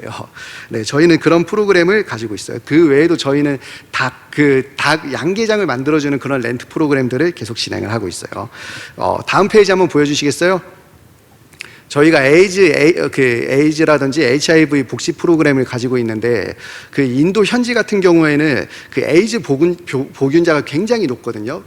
네, 저희는 그런 프로그램을 가지고 있어요. 그 외에도 저희는 닭 양계장을 만들어주는 그런 렌트 프로그램들을 계속 진행을 하고 있어요. 다음 페이지 한번 보여주시겠어요? 저희가 에이즈라든지 HIV 복지 프로그램을 가지고 있는데 그 인도 현지 같은 경우에는 그 에이즈 보균자가 굉장히 높거든요.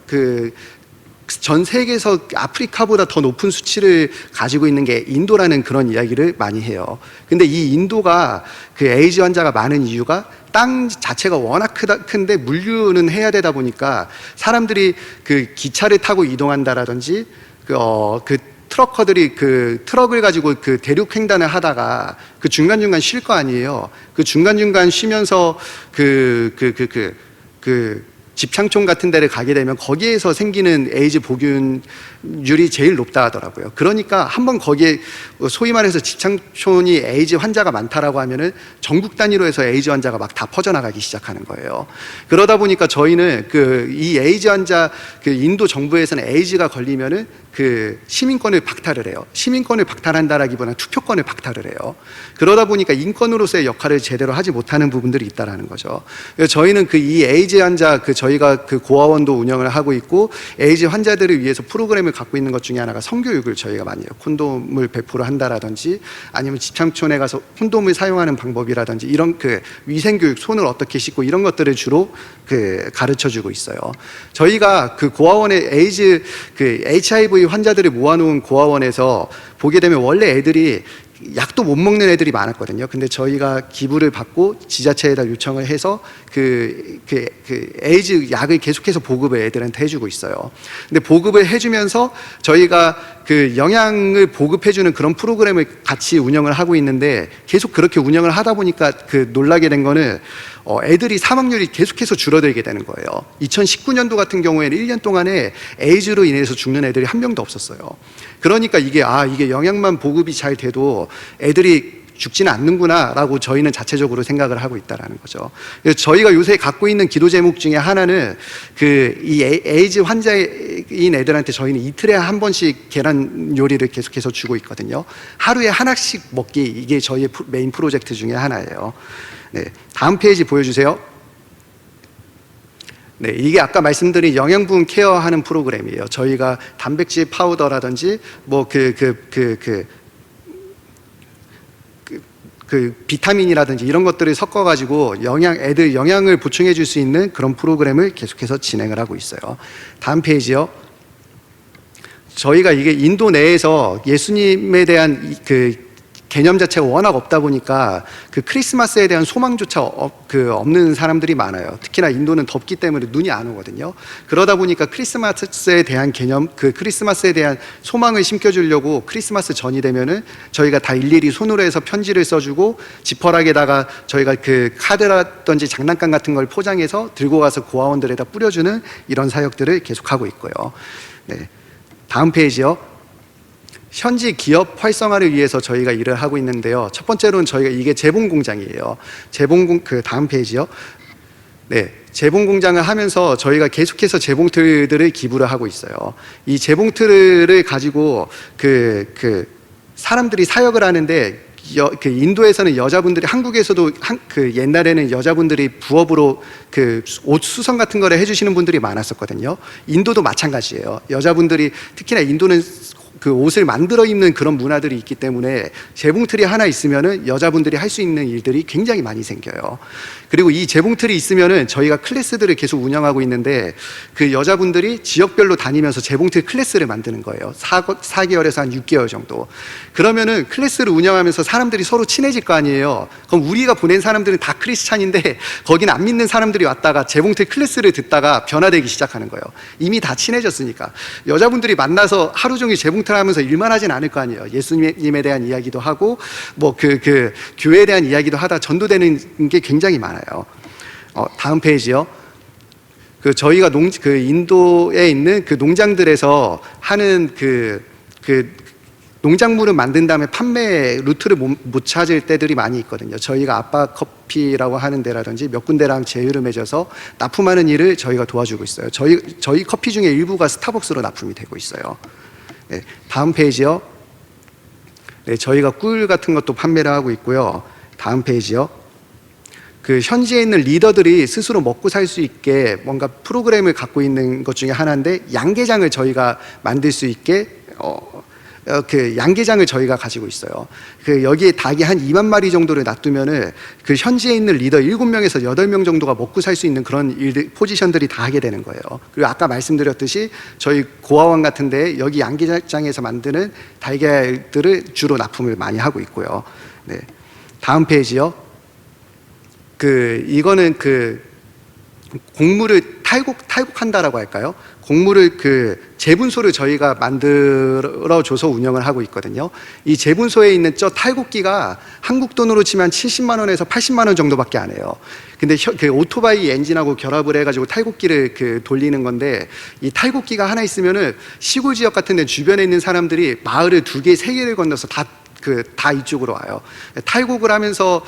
전 세계에서 아프리카보다 더 높은 수치를 가지고 있는 게 인도라는 그런 이야기를 많이 해요. 근데 이 인도가 그 에이즈 환자가 많은 이유가 땅 자체가 워낙 큰데 물류는 해야 되다 보니까 사람들이 기차를 타고 이동한다라든지 트럭커들이 트럭을 가지고 대륙 횡단을 하다가 중간중간 쉴 거 아니에요. 중간중간 쉬면서 집창촌 같은 데를 가게 되면 거기에서 생기는 에이즈 보균율이 제일 높다 하더라고요. 그러니까 한번 거기에 소위 말해서 집창촌이 에이즈 환자가 많다라고 하면은 전국 단위로 해서 에이즈 환자가 막 다 퍼져나가기 시작하는 거예요. 그러다 보니까 저희는 이 에이즈 환자 인도 정부에서는 에이즈가 걸리면은 시민권을 박탈을 해요. 시민권을 박탈한다라기보다는 투표권을 박탈을 해요. 그러다 보니까 인권으로서의 역할을 제대로 하지 못하는 부분들이 있다라는 거죠. 그래서 저희는 이 에이즈 환자 저희가 고아원도 운영을 하고 있고 에이즈 환자들을 위해서 프로그램을 갖고 있는 것 중에 하나가 성교육을 저희가 많이 해요. 콘돔을 배포를 한다라든지 아니면 집창촌에 가서 콘돔을 사용하는 방법이라든지 이런 위생교육, 손을 어떻게 씻고 이런 것들을 주로 가르쳐주고 있어요. 저희가 고아원에 HIV 환자들을 모아놓은 고아원에서 보게 되면 원래 애들이 약도 못 먹는 애들이 많았거든요. 근데 저희가 기부를 받고 지자체에다 요청을 해서 에이즈 약을 계속해서 보급을 애들한테 해주고 있어요. 근데 보급을 해주면서 저희가 영양을 보급해주는 그런 프로그램을 같이 운영을 하고 있는데 계속 그렇게 운영을 하다 보니까 놀라게 된 거는 애들이 사망률이 계속해서 줄어들게 되는 거예요. 2019년도 같은 경우에는 1년 동안에 에이즈로 인해서 죽는 애들이 한 명도 없었어요. 그러니까 이게 영양만 보급이 잘 돼도 애들이 죽지는 않는구나 라고 저희는 자체적으로 생각을 하고 있다는 거죠. 그래서 저희가 요새 갖고 있는 기도 제목 중에 하나는 이 에이즈 환자인 애들한테 저희는 이틀에 한 번씩 계란 요리를 계속해서 주고 있거든요. 하루에 하나씩 먹기, 이게 저희의 메인 프로젝트 중에 하나예요. 네, 다음 페이지 보여주세요. 네, 이게 아까 말씀드린 영양분 케어하는 프로그램이에요. 저희가 단백질 파우더라든지 비타민이라든지 이런 것들을 섞어가지고 애들 영양을 보충해 줄 수 있는 그런 프로그램을 계속해서 진행을 하고 있어요. 다음 페이지요. 저희가 이게 인도 내에서 예수님에 대한 개념 자체가 워낙 없다 보니까 그 크리스마스에 대한 소망조차 없는 사람들이 많아요. 특히나 인도는 덥기 때문에 눈이 안 오거든요. 그러다 보니까 크리스마스에 대한 개념, 그 크리스마스에 대한 소망을 심겨주려고 크리스마스 전이 되면은 저희가 다 일일이 손으로 해서 편지를 써주고 지퍼락에다가 저희가 그 카드라든지 장난감 같은 걸 포장해서 들고 가서 고아원들에다 뿌려주는 이런 사역들을 계속하고 있고요. 네. 다음 페이지요. 현지 기업 활성화를 위해서 저희가 일을 하고 있는데요. 첫 번째로는 저희가 이게 재봉 공장이에요. 그 다음 페이지요. 네, 재봉 공장을 하면서 저희가 계속해서 재봉틀들을 기부를 하고 있어요. 이 재봉틀을 가지고 사람들이 사역을 하는데 그 인도에서는 여자분들이 한국에서도 그 옛날에는 여자분들이 부업으로 그 옷 수선 같은 거를 해주시는 분들이 많았었거든요. 인도도 마찬가지예요. 여자분들이 특히나 인도는 그 옷을 만들어 입는 그런 문화들이 있기 때문에 재봉틀이 하나 있으면은 여자분들이 할 수 있는 일들이 굉장히 많이 생겨요. 그리고 이 재봉틀이 있으면은 저희가 클래스들을 계속 운영하고 있는데 그 여자분들이 지역별로 다니면서 재봉틀 클래스를 만드는 거예요. 4개월에서 한 6개월 정도. 그러면은 클래스를 운영하면서 사람들이 서로 친해질 거 아니에요. 그럼 우리가 보낸 사람들은 다 크리스찬인데 거기는 안 믿는 사람들이 왔다가 재봉틀 클래스를 듣다가 변화되기 시작하는 거예요. 이미 다 친해졌으니까. 여자분들이 만나서 하루 종일 재봉틀 하면서 일만 하진 않을 거 아니에요. 예수님에 대한 이야기도 하고 뭐 그 교회에 대한 이야기도 하다 전도되는 게 굉장히 많아요. 다음 페이지요. 그 저희가 그 인도에 있는 그 농장들에서 하는 그 농작물을 만든 다음에 판매 루트를 못 찾을 때들이 많이 있거든요. 저희가 아빠 커피라고 하는 데라든지 몇 군데랑 제휴를 맺어서 납품하는 일을 저희가 도와주고 있어요. 저희 커피 중에 일부가 스타벅스로 납품이 되고 있어요. 네, 다음 페이지요. 네, 저희가 꿀 같은 것도 판매를 하고 있고요. 다음 페이지요. 그 현지에 있는 리더들이 스스로 먹고 살 수 있게 뭔가 프로그램을 갖고 있는 것 중에 하나인데 양계장을 저희가 만들 수 있게 그 양계장을 저희가 가지고 있어요. 그 여기에 닭이 한 2만 마리 정도를 놔두면은 그 현지에 있는 리더 7명에서 8명 정도가 먹고 살 수 있는 그런 일들, 포지션들이 다 하게 되는 거예요. 그리고 아까 말씀드렸듯이 저희 고아원 같은데 여기 양계장에서 만드는 달걀들을 주로 납품을 많이 하고 있고요. 네. 다음 페이지요. 이거는 곡물을 탈곡한다라고 할까요? 곡물을 재분소를 저희가 만들어줘서 운영을 하고 있거든요. 이 재분소에 있는 저 탈곡기가 한국 돈으로 치면 70만 원에서 80만 원 정도밖에 안 해요. 근데 그 오토바이 엔진하고 결합을 해가지고 탈곡기를 돌리는 건데 이 탈곡기가 하나 있으면은 시골 지역 같은 데 주변에 있는 사람들이 마을을 2개, 3개를 건너서 다 이쪽으로 와요. 탈곡을 하면서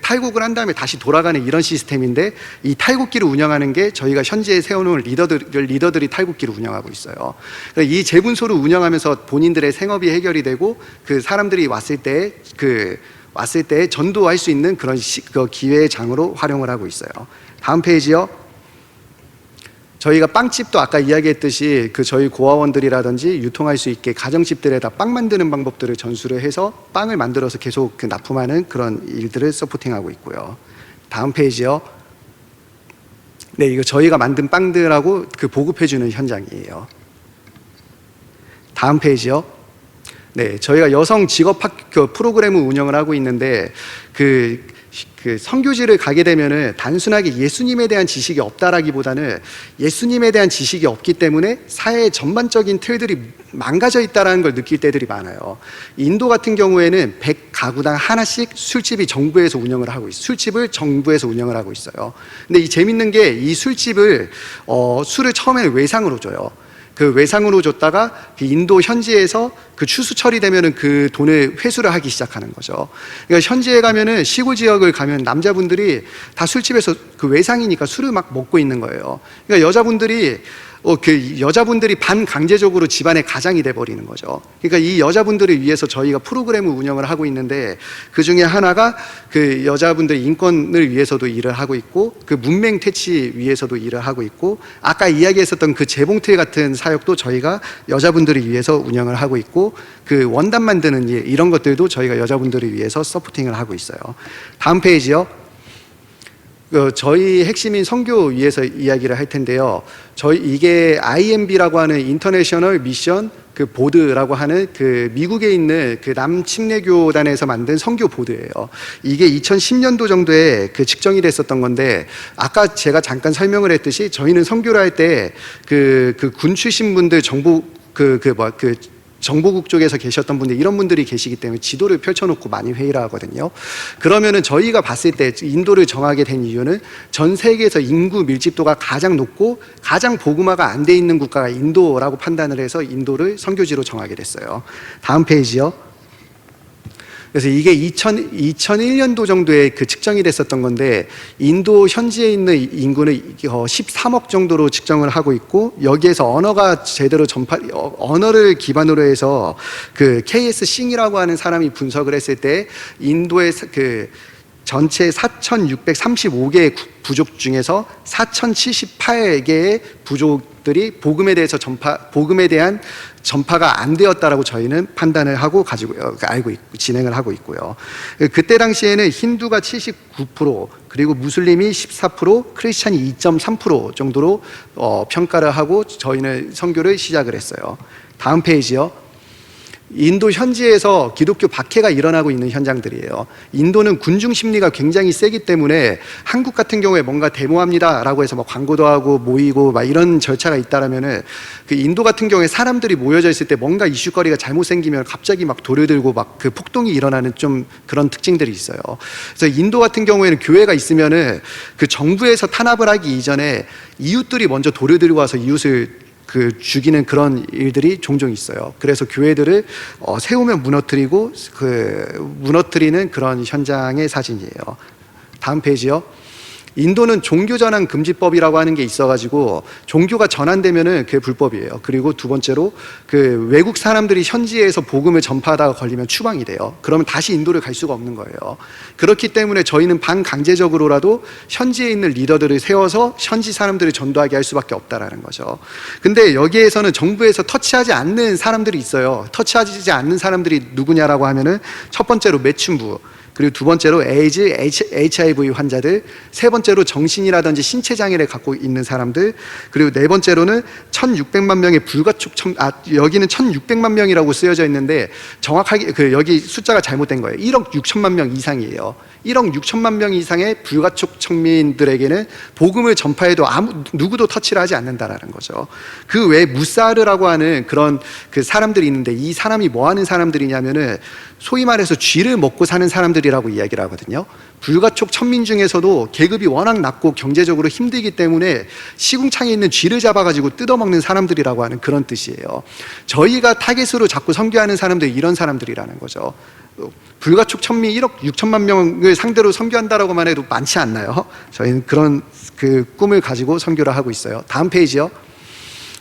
탈곡을 한 다음에 다시 돌아가는 이런 시스템인데 이 탈곡기를 운영하는 게 저희가 현지에 세워놓은 리더들이 탈곡기를 운영하고 있어요. 이 재분소를 운영하면서 본인들의 생업이 해결이 되고 그 사람들이 왔을 때 전도할 수 있는 그런 기회의 장으로 활용을 하고 있어요. 다음 페이지요. 저희가 빵집도 아까 이야기했듯이 저희 고아원들이라든지 유통할 수 있게 가정집들에다 빵 만드는 방법들을 전수를 해서 빵을 만들어서 계속 납품하는 그런 일들을 서포팅하고 있고요. 다음 페이지요. 네, 이거 저희가 만든 빵들하고 보급해주는 현장이에요. 다음 페이지요. 네, 저희가 여성 직업학교 프로그램을 운영을 하고 있는데 선교지를 가게 되면은 단순하게 예수님에 대한 지식이 없다라기보다는 예수님에 대한 지식이 없기 때문에 사회의 전반적인 틀들이 망가져 있다라는 걸 느낄 때들이 많아요. 인도 같은 경우에는 100가구당 하나씩 술집을 정부에서 운영을 하고 있어요. 근데 이 재밌는 게 이 술집을 술을 처음에는 외상으로 줘요. 외상으로 줬다가 인도 현지에서 추수 처리되면은 그 돈을 회수를 하기 시작하는 거죠. 그러니까 현지에 가면은 시골 지역을 가면 남자분들이 다 술집에서 외상이니까 술을 막 먹고 있는 거예요. 그러니까 여자분들이 반강제적으로 집안의 가장이 돼버리는 거죠. 그러니까 이 여자분들을 위해서 저희가 프로그램을 운영을 하고 있는데 그 중에 하나가 여자분들의 인권을 위해서도 일을 하고 있고 문맹 퇴치 위해서도 일을 하고 있고 아까 이야기했었던 재봉틀 같은 사역도 저희가 여자분들을 위해서 운영을 하고 있고 원단 만드는 일 이런 것들도 저희가 여자분들을 위해서 서포팅을 하고 있어요. 다음 페이지요. 저희 핵심인 선교 위에서 이야기를 할 텐데요. 이게 IMB라고 하는 인터내셔널 미션 그 보드라고 하는 그 미국에 있는 그 남침례교단에서 만든 선교 보드예요. 이게 2010년도 정도에 그 측정이 됐었던 건데, 아까 제가 잠깐 설명을 했듯이 저희는 선교를 할 때 그 군 출신 분들 정보국 쪽에서 계셨던 분들, 이런 분들이 계시기 때문에 지도를 펼쳐놓고 많이 회의를 하거든요. 그러면은 저희가 봤을 때 인도를 정하게 된 이유는 전 세계에서 인구 밀집도가 가장 높고 가장 복음화가 안 돼 있는 국가가 인도라고 판단을 해서 인도를 선교지로 정하게 됐어요. 다음 페이지요. 그래서 이게 2001년도 정도에 그 측정이 됐었던 건데, 인도 현지에 있는 인구는 13억 정도로 측정을 하고 있고, 여기에서 언어가 제대로 언어를 기반으로 해서 그 KS 싱이라고 하는 사람이 분석을 했을 때 인도의 그 전체 4,635개의 부족 중에서 4,078개의 부족들이 복음에 대한 전파가 안 되었다라고 저희는 판단을 하고 진행을 하고 있고요. 그때 당시에는 힌두가 79%, 그리고 무슬림이 14%, 크리스찬이 2.3% 정도로 평가를 하고 저희는 선교를 시작을 했어요. 다음 페이지요. 인도 현지에서 기독교 박해가 일어나고 있는 현장들이에요. 인도는 군중 심리가 굉장히 세기 때문에 한국 같은 경우에 뭔가 데모합니다라고 해서 막 광고도 하고 모이고 막 이런 절차가 있다라면은, 그 인도 같은 경우에 사람들이 모여져 있을 때 뭔가 이슈거리가 잘못 생기면 갑자기 막 돌을 들고 막 그 폭동이 일어나는 좀 그런 특징들이 있어요. 그래서 인도 같은 경우에는 교회가 있으면은 그 정부에서 탄압을 하기 이전에 이웃들이 먼저 돌을 들고 와서 이웃을 죽이는 그런 일들이 종종 있어요. 그래서 교회들을 세우면 무너뜨리는 그런 현장의 사진이에요. 다음 페이지요. 인도는 종교전환 금지법이라고 하는 게 있어가지고 종교가 전환되면은 그게 불법이에요. 그리고 두 번째로 그 외국 사람들이 현지에서 복음을 전파하다가 걸리면 추방이 돼요. 그러면 다시 인도를 갈 수가 없는 거예요. 그렇기 때문에 저희는 반강제적으로라도 현지에 있는 리더들을 세워서 현지 사람들을 전도하게 할 수밖에 없다라는 거죠. 근데 여기에서는 정부에서 터치하지 않는 사람들이 있어요. 터치하지 않는 사람들이 누구냐라고 하면은, 첫 번째로 매춘부, 그리고 두 번째로 에이즈, HIV 환자들, 세 번째로 정신이라든지 신체 장애를 갖고 있는 사람들, 그리고 네 번째로는 1,600만 명의 여기는 1,600만 명이라고 쓰여져 있는데 정확하게 여기 숫자가 잘못된 거예요. 1억 6천만 명 이상이에요. 1억 6천만 명 이상의 불가촉 청민들에게는 복음을 전파해도 누구도 터치를 하지 않는다라는 거죠. 그 외에 무사르라고 하는 그런 그 사람들이 있는데, 이 사람이 뭐 하는 사람들이냐면은 소위 말해서 쥐를 먹고 사는 사람들이라고 이야기를 하거든요. 불가촉 천민 중에서도 계급이 워낙 낮고 경제적으로 힘들기 때문에 시궁창에 있는 쥐를 잡아가지고 뜯어먹는 사람들이라고 하는 그런 뜻이에요. 저희가 타겟으로 자꾸 선교하는 사람들이 이런 사람들이라는 거죠. 불가촉 천민 1억 6천만 명을 상대로 선교한다라고만 해도 많지 않나요? 저희는 그런 그 꿈을 가지고 선교를 하고 있어요. 다음 페이지요.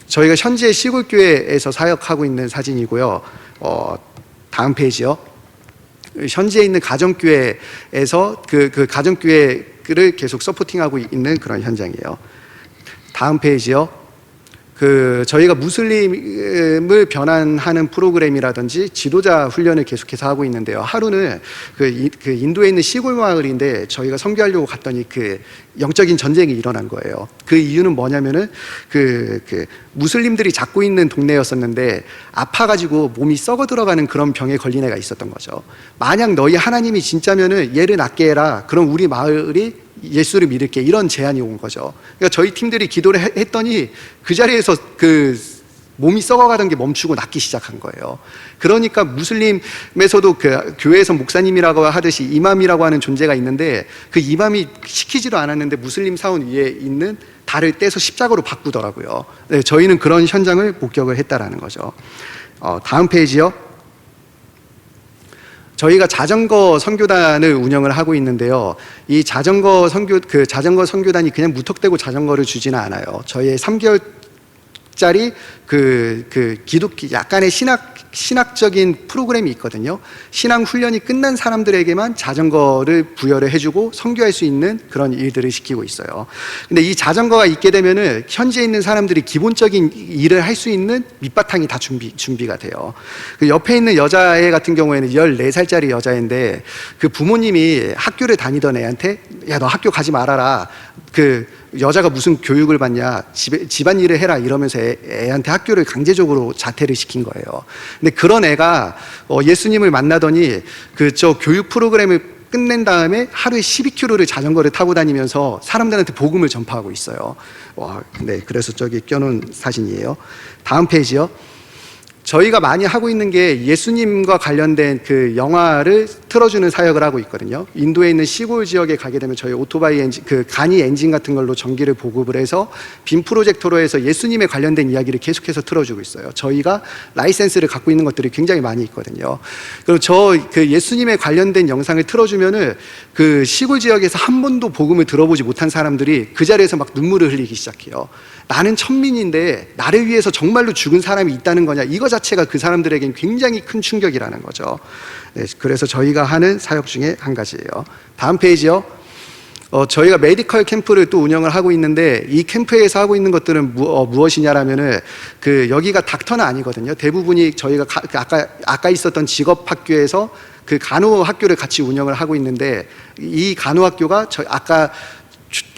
저희가 현재 시골교회에서 사역하고 있는 사진이고요. 다음 페이지요. 현지에 있는 가정교회에서 그 가정교회를 계속 서포팅하고 있는 그런 현장이에요. 다음 페이지요. 저희가 무슬림을 변환하는 프로그램이라든지 지도자 훈련을 계속해서 하고 있는데요. 하루는 그 인도에 있는 시골 마을인데 저희가 선교하려고 갔더니 그 영적인 전쟁이 일어난 거예요. 그 이유는 뭐냐면은 그 무슬림들이 잡고 있는 동네였었는데 아파가지고 몸이 썩어 들어가는 그런 병에 걸린 애가 있었던 거죠. 만약 너희 하나님이 진짜면은 얘를 낫게 해라. 그럼 우리 마을이 예수를 믿을게, 이런 제안이 온 거죠. 그러니까 저희 팀들이 기도를 했더니 그 자리에서 그 몸이 썩어가던 게 멈추고 낫기 시작한 거예요. 그러니까 무슬림에서도 그 교회에서 목사님이라고 하듯이 이맘이라고 하는 존재가 있는데, 그 이맘이 시키지도 않았는데 무슬림 사원 위에 있는 달을 떼서 십자가로 바꾸더라고요. 네, 저희는 그런 현장을 목격을 했다라는 거죠. 다음 페이지요. 저희가 자전거 선교단을 운영을 하고 있는데요. 이 자전거 선교단이 그냥 무턱대고 자전거를 주지는 않아요. 저희의 3개월짜리 약간의 신학적인 프로그램이 있거든요. 신앙 훈련이 끝난 사람들에게만 자전거를 부여를 해주고 선교할 수 있는 그런 일들을 시키고 있어요. 근데 이 자전거가 있게 되면은 현지에 있는 사람들이 기본적인 일을 할 수 있는 밑바탕이 다 준비가 돼요. 그 옆에 있는 여자애 같은 경우에는 14살짜리 여자애인데 그 부모님이 학교를 다니던 애한테 야, 너 학교 가지 말아라. 그 여자가 무슨 교육을 받냐, 집안일을 해라 이러면서 애한테 학교를 강제적으로 자퇴를 시킨 거예요. 근데 그런 애가 예수님을 만나더니 저 교육 프로그램을 끝낸 다음에 하루에 12km를 자전거를 타고 다니면서 사람들한테 복음을 전파하고 있어요. 와, 네, 그래서 저기 껴놓은 사진이에요. 다음 페이지요. 저희가 많이 하고 있는 게 예수님과 관련된 그 영화를 틀어주는 사역을 하고 있거든요. 인도에 있는 시골 지역에 가게 되면 저희 오토바이 엔진, 그 간이 엔진 같은 걸로 전기를 보급을 해서 빔 프로젝터로 해서 예수님에 관련된 이야기를 계속해서 틀어주고 있어요. 저희가 라이센스를 갖고 있는 것들이 굉장히 많이 있거든요. 그리고 그 예수님에 관련된 영상을 틀어주면은 그 시골 지역에서 한 번도 복음을 들어보지 못한 사람들이 그 자리에서 막 눈물을 흘리기 시작해요. 나는 천민인데 나를 위해서 정말로 죽은 사람이 있다는 거냐, 이거 자체가 그 사람들에겐 굉장히 큰 충격이라는 거죠. 네, 그래서 저희가 하는 사역 중에 한 가지예요. 다음 페이지요. 저희가 메디컬 캠프를 또 운영을 하고 있는데 이 캠프에서 하고 있는 것들은 무엇이냐라면은 여기가 닥터는 아니거든요. 대부분이 저희가 아까 있었던 직업학교에서 그 간호학교를 같이 운영을 하고 있는데 이 간호학교가 아까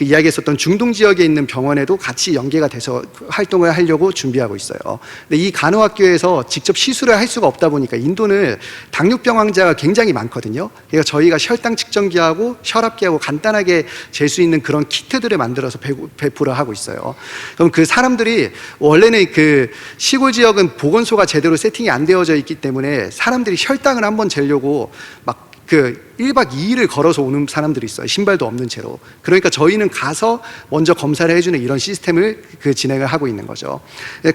이야기했었던 중동 지역에 있는 병원에도 같이 연계가 돼서 활동을 하려고 준비하고 있어요. 근데 이 간호학교에서 직접 시술을 할 수가 없다 보니까 인도는 당뇨병 환자가 굉장히 많거든요. 그러니까 저희가 혈당 측정기하고 혈압계하고 간단하게 잴 수 있는 그런 키트들을 만들어서 배포를 하고 있어요. 그럼 그 사람들이 원래는 그 시골 지역은 보건소가 제대로 세팅이 안 되어져 있기 때문에 사람들이 혈당을 한번 재려고 막 1박 2일을 걸어서 오는 사람들이 있어요. 신발도 없는 채로. 그러니까 저희는 가서 먼저 검사를 해주는 이런 시스템을 진행을 하고 있는 거죠.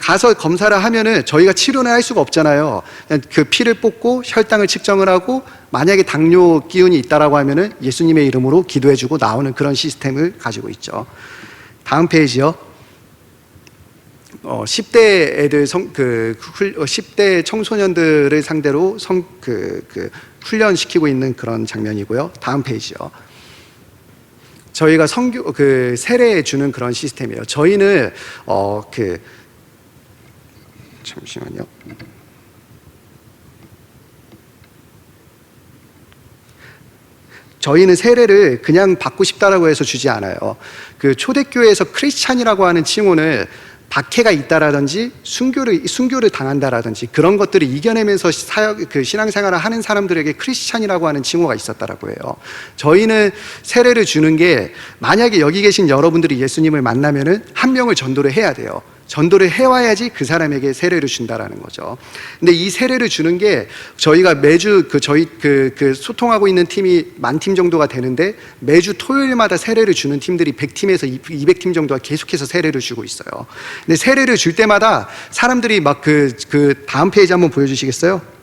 가서 검사를 하면은 저희가 치료는 할 수가 없잖아요. 그냥 그 피를 뽑고 혈당을 측정을 하고 만약에 당뇨 기운이 있다라고 하면은 예수님의 이름으로 기도해주고 나오는 그런 시스템을 가지고 있죠. 다음 페이지요. 10대 애들 10대 청소년들을 상대로 훈련시키고 있는 그런 장면이고요. 다음 페이지요. 저희가 세례 주는 그런 시스템이에요. 저희는 잠시만요. 저희는 세례를 그냥 받고 싶다라고 해서 주지 않아요. 초대교회에서 크리스찬이라고 하는 칭호를 박해가 있다라든지 순교를 당한다라든지 그런 것들을 이겨내면서 신앙생활을 하는 사람들에게 크리스찬이라고 하는 칭호가 있었다라고 해요. 저희는 세례를 주는 게 만약에 여기 계신 여러분들이 예수님을 만나면은 한 명을 전도를 해야 돼요. 전도를 해와야지 그 사람에게 세례를 준다라는 거죠. 근데 이 세례를 주는 게 저희가 매주 소통하고 있는 팀이 10,000팀 정도가 되는데 매주 토요일마다 세례를 주는 팀들이 100팀에서 200팀 정도가 계속해서 세례를 주고 있어요. 근데 세례를 줄 때마다 사람들이 막 다음 페이지 한번 보여주시겠어요?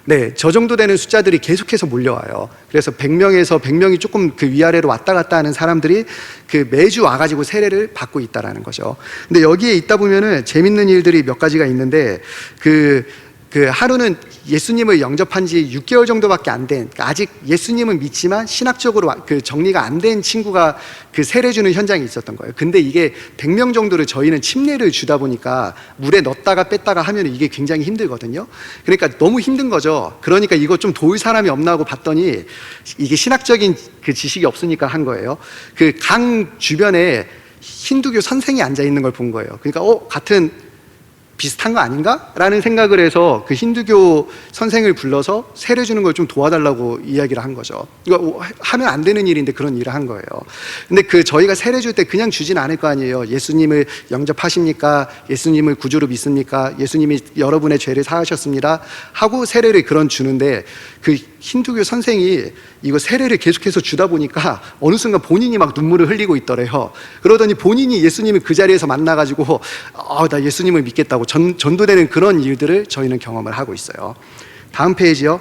네, 저 정도 되는 숫자들이 계속해서 몰려와요. 그래서 100명에서 100명이 조금 위아래로 왔다 갔다 하는 사람들이 매주 와가지고 세례를 받고 있다라는 거죠. 근데 여기에 있다 보면은 재밌는 일들이 몇 가지가 있는데 하루는 예수님을 영접한 지 6개월 정도밖에 안 된, 아직 예수님은 믿지만 신학적으로 정리가 안 된 친구가 세례 주는 현장이 있었던 거예요. 근데 이게 100명 정도를 저희는 침례를 주다 보니까 물에 넣었다가 뺐다가 하면 이게 굉장히 힘들거든요. 그러니까 너무 힘든 거죠. 그러니까 이거 좀 도울 사람이 없나 하고 봤더니 이게 신학적인 지식이 없으니까 한 거예요. 강 주변에 힌두교 선생이 앉아 있는 걸 본 거예요. 그러니까 같은 비슷한 거 아닌가? 라는 생각을 해서 힌두교 선생을 불러서 세례 주는 걸 좀 도와달라고 이야기를 한 거죠. 이거 하면 안 되는 일인데 그런 일을 한 거예요. 근데 저희가 세례 줄 때 그냥 주진 않을 거 아니에요. 예수님을 영접하십니까? 예수님을 구주로 믿습니까? 예수님이 여러분의 죄를 사하셨습니다. 하고 세례를 주는데 힌두교 선생이 이거 세례를 계속해서 주다 보니까 어느 순간 본인이 막 눈물을 흘리고 있더래요. 그러더니 본인이 예수님을 그 자리에서 만나가지고 나 예수님을 믿겠다고 전도되는 그런 일들을 저희는 경험을 하고 있어요. 다음 페이지요.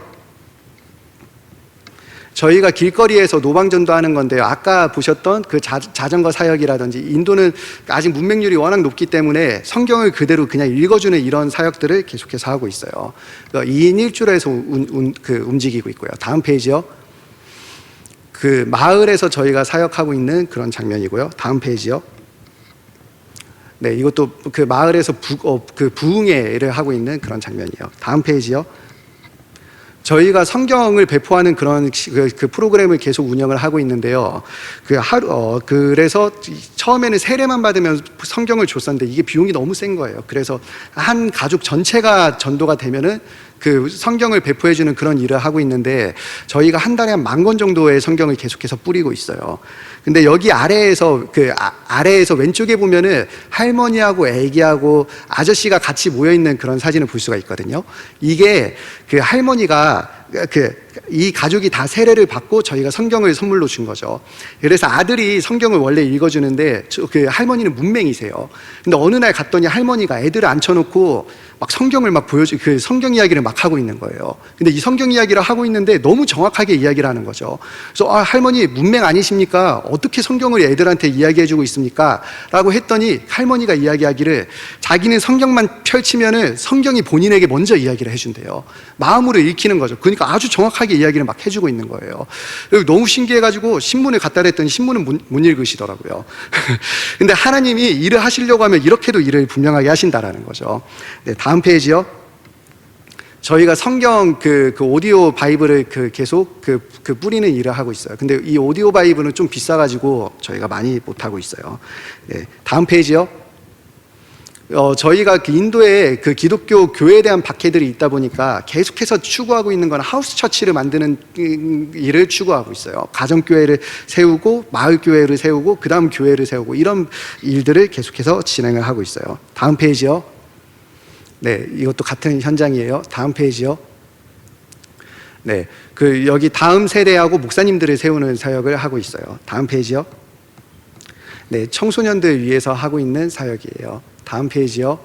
저희가 길거리에서 노방전도하는 건데요. 아까 보셨던 그 자전거 사역이라든지 인도는 아직 문맹률이 워낙 높기 때문에 성경을 그대로 그냥 읽어주는 이런 사역들을 계속해서 하고 있어요. 2인 1조에서 움직이고 있고요. 다음 페이지요. 그 마을에서 저희가 사역하고 있는 그런 장면이고요. 다음 페이지요. 네, 이것도 그 마을에서 부흥회를 하고 있는 그런 장면이에요. 다음 페이지요. 저희가 성경을 배포하는 그런 그 프로그램을 계속 운영을 하고 있는데요. 그래서 처음에는 세례만 받으면 성경을 줬었는데 이게 비용이 너무 센 거예요. 그래서 한 가족 전체가 전도가 되면은 그 성경을 배포해주는 그런 일을 하고 있는데 저희가 한 달에 한 10,000권 정도의 성경을 계속해서 뿌리고 있어요. 근데 여기 아래에서 아래에서 왼쪽에 보면은 할머니하고 애기하고 아저씨가 같이 모여 있는 그런 사진을 볼 수가 있거든요. 이게 그 할머니가 이 가족이 다 세례를 받고 저희가 성경을 선물로 준 거죠. 그래서 아들이 성경을 원래 읽어주는데 그 할머니는 문맹이세요. 근데 어느 날 갔더니 할머니가 애들을 앉혀놓고 막 성경을 막 그 성경 이야기를 막 하고 있는 거예요. 근데 이 성경 이야기를 하고 있는데 너무 정확하게 이야기를 하는 거죠. 그래서 할머니 문맹 아니십니까? 어떻게 성경을 애들한테 이야기해주고 있습니까? 라고 했더니 할머니가 이야기하기를 자기는 성경만 펼치면은 성경이 본인에게 먼저 이야기를 해준대요. 마음으로 읽히는 거죠. 그러니까 아주 정확하게 이야기를 막 해주고 있는 거예요. 너무 신기해가지고 신문을 갖다 댔더니 신문은 못 읽으시더라고요. 근데 하나님이 일을 하시려고 하면 이렇게도 일을 분명하게 하신다라는 거죠. 네, 다음 페이지요. 저희가 성경 그 오디오 바이블을 계속 뿌리는 일을 하고 있어요. 근데 이 오디오 바이블은 좀 비싸가지고 저희가 많이 못 하고 있어요. 네, 다음 페이지요. 저희가 인도에 그 기독교 교회에 대한 박해들이 있다 보니까 계속해서 추구하고 있는 건 하우스 처치를 만드는 일을 추구하고 있어요. 가정교회를 세우고 마을교회를 세우고 그 다음 교회를 세우고 이런 일들을 계속해서 진행을 하고 있어요. 다음 페이지요. 네, 이것도 같은 현장이에요. 다음 페이지요. 네, 여기 다음 세대하고 목사님들을 세우는 사역을 하고 있어요. 다음 페이지요. 네, 청소년들 위해서 하고 있는 사역이에요. 다음 페이지요.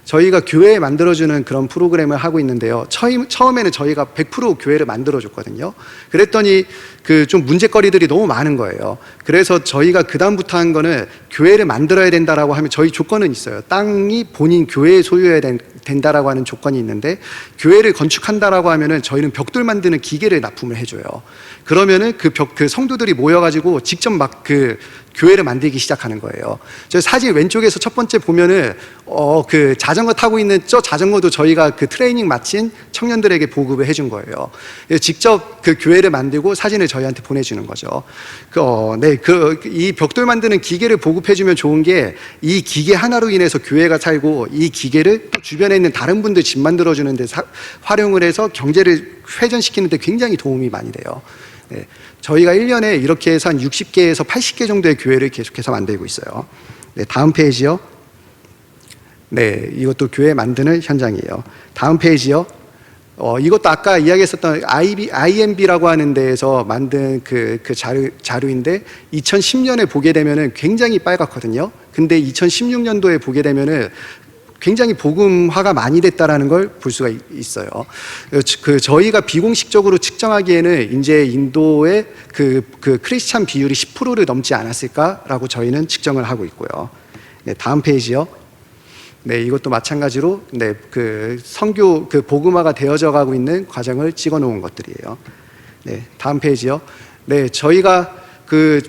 저희가 교회 만들어주는 그런 프로그램을 하고 있는데요. 처음에는 저희가 100% 교회를 만들어줬거든요. 그랬더니 좀 문제거리들이 너무 많은 거예요. 그래서 저희가 그다음부터 한 거는 교회를 만들어야 된다라고 하면 저희 조건은 있어요. 땅이 본인 교회에 소유해야 된다라고 하는 조건이 있는데 교회를 건축한다라고 하면은 저희는 벽돌 만드는 기계를 납품을 해줘요. 그러면은 그 성도들이 모여가지고 직접 막 교회를 만들기 시작하는 거예요. 저 사진 왼쪽에서 첫 번째 보면은 그 자전거 타고 있는 저 자전거도 저희가 트레이닝 마친 청년들에게 보급을 해준 거예요. 직접 교회를 만들고 사진을 저희한테 보내주는 거죠. 이 벽돌 만드는 기계를 보급해주면 좋은 게 이 기계 하나로 인해서 교회가 살고 이 기계를 또 주변에 있는 다른 분들 집 만들어주는 데 활용을 해서 경제를 회전시키는 데 굉장히 도움이 많이 돼요. 네, 저희가 1년에 이렇게 해서 한 60개에서 80개 정도의 교회를 계속해서 만들고 있어요. 네, 다음 페이지요. 네, 이것도 교회 만드는 현장이에요. 다음 페이지요. 이것도 아까 이야기했었던 IMB라고 하는 데에서 만든 자료인데 2010년에 보게 되면은 굉장히 빨갛거든요. 근데 2016년도에 보게 되면은 굉장히 복음화가 많이 됐다라는 걸 볼 수가 있어요. 저희가 비공식적으로 측정하기에는 이제 인도의 크리스찬 비율이 10%를 넘지 않았을까라고 저희는 측정을 하고 있고요. 네, 다음 페이지요. 네, 이것도 마찬가지로 선교 복음화가 되어져 가고 있는 과정을 찍어 놓은 것들이에요. 네, 다음 페이지요. 네, 저희가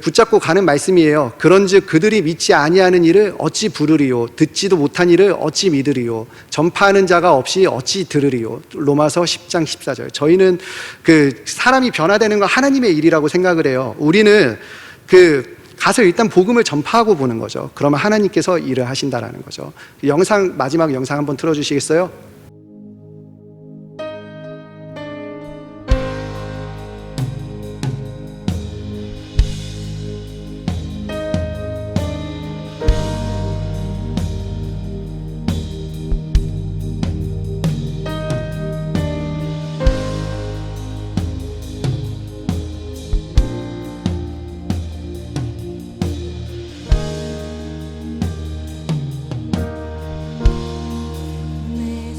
붙잡고 가는 말씀이에요. 그런즉 그들이 믿지 아니하는 일을 어찌 부르리요? 듣지도 못한 일을 어찌 믿으리요? 전파하는 자가 없이 어찌 들으리요? 로마서 10장 14절. 저희는 사람이 변화되는 건 하나님의 일이라고 생각을 해요. 우리는 가서 일단 복음을 전파하고 보는 거죠. 그러면 하나님께서 일을 하신다라는 거죠. 마지막 영상 한번 틀어주시겠어요? 내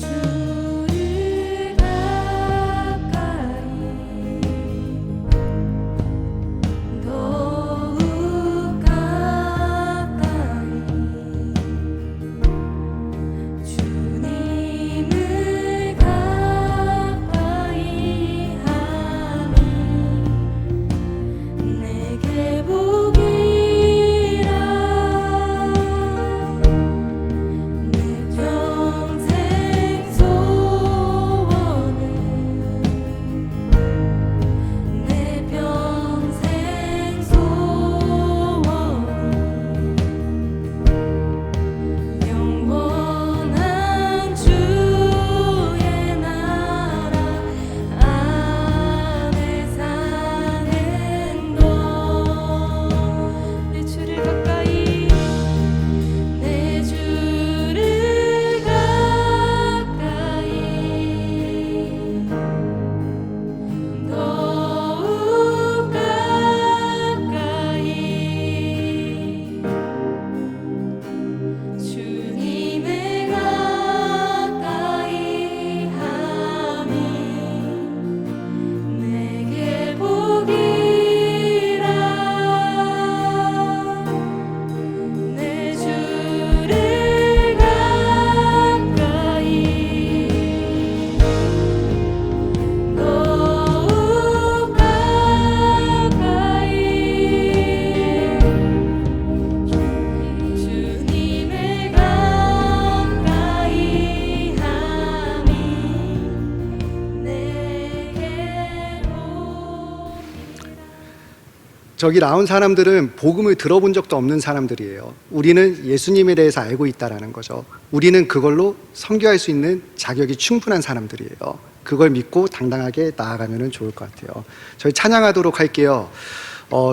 저기 나온 사람들은 복음을 들어본 적도 없는 사람들이에요. 우리는 예수님에 대해서 알고 있다라는 거죠. 우리는 그걸로 선교할 수 있는 자격이 충분한 사람들이에요. 그걸 믿고 당당하게 나아가면 좋을 것 같아요. 저희 찬양하도록 할게요.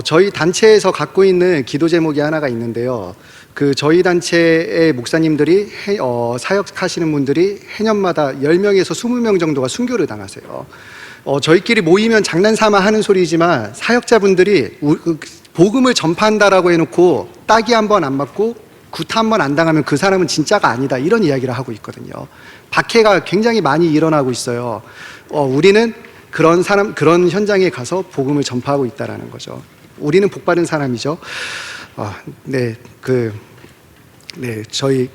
저희 단체에서 갖고 있는 기도 제목이 하나가 있는데요. 그 저희 단체의 목사님들이 사역하시는 분들이 해년마다 10명에서 20명 정도가 순교를 당하세요. 저희끼리 모이면 장난삼아 하는 소리지만 사역자분들이 복음을 전파한다라고 해놓고 따기 한 번 안 맞고 구타 한 번 안 당하면 그 사람은 진짜가 아니다, 이런 이야기를 하고 있거든요. 박해가 굉장히 많이 일어나고 있어요. 우리는 그런 현장에 가서 복음을 전파하고 있다라는 거죠. 우리는 복받은 사람이죠. 저희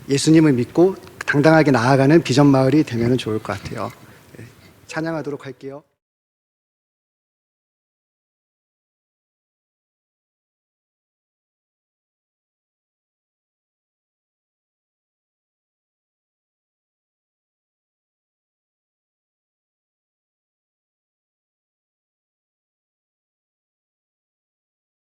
예수님을 믿고 당당하게 나아가는 비전 마을이 되면 좋을 것 같아요. 찬양하도록 할게요.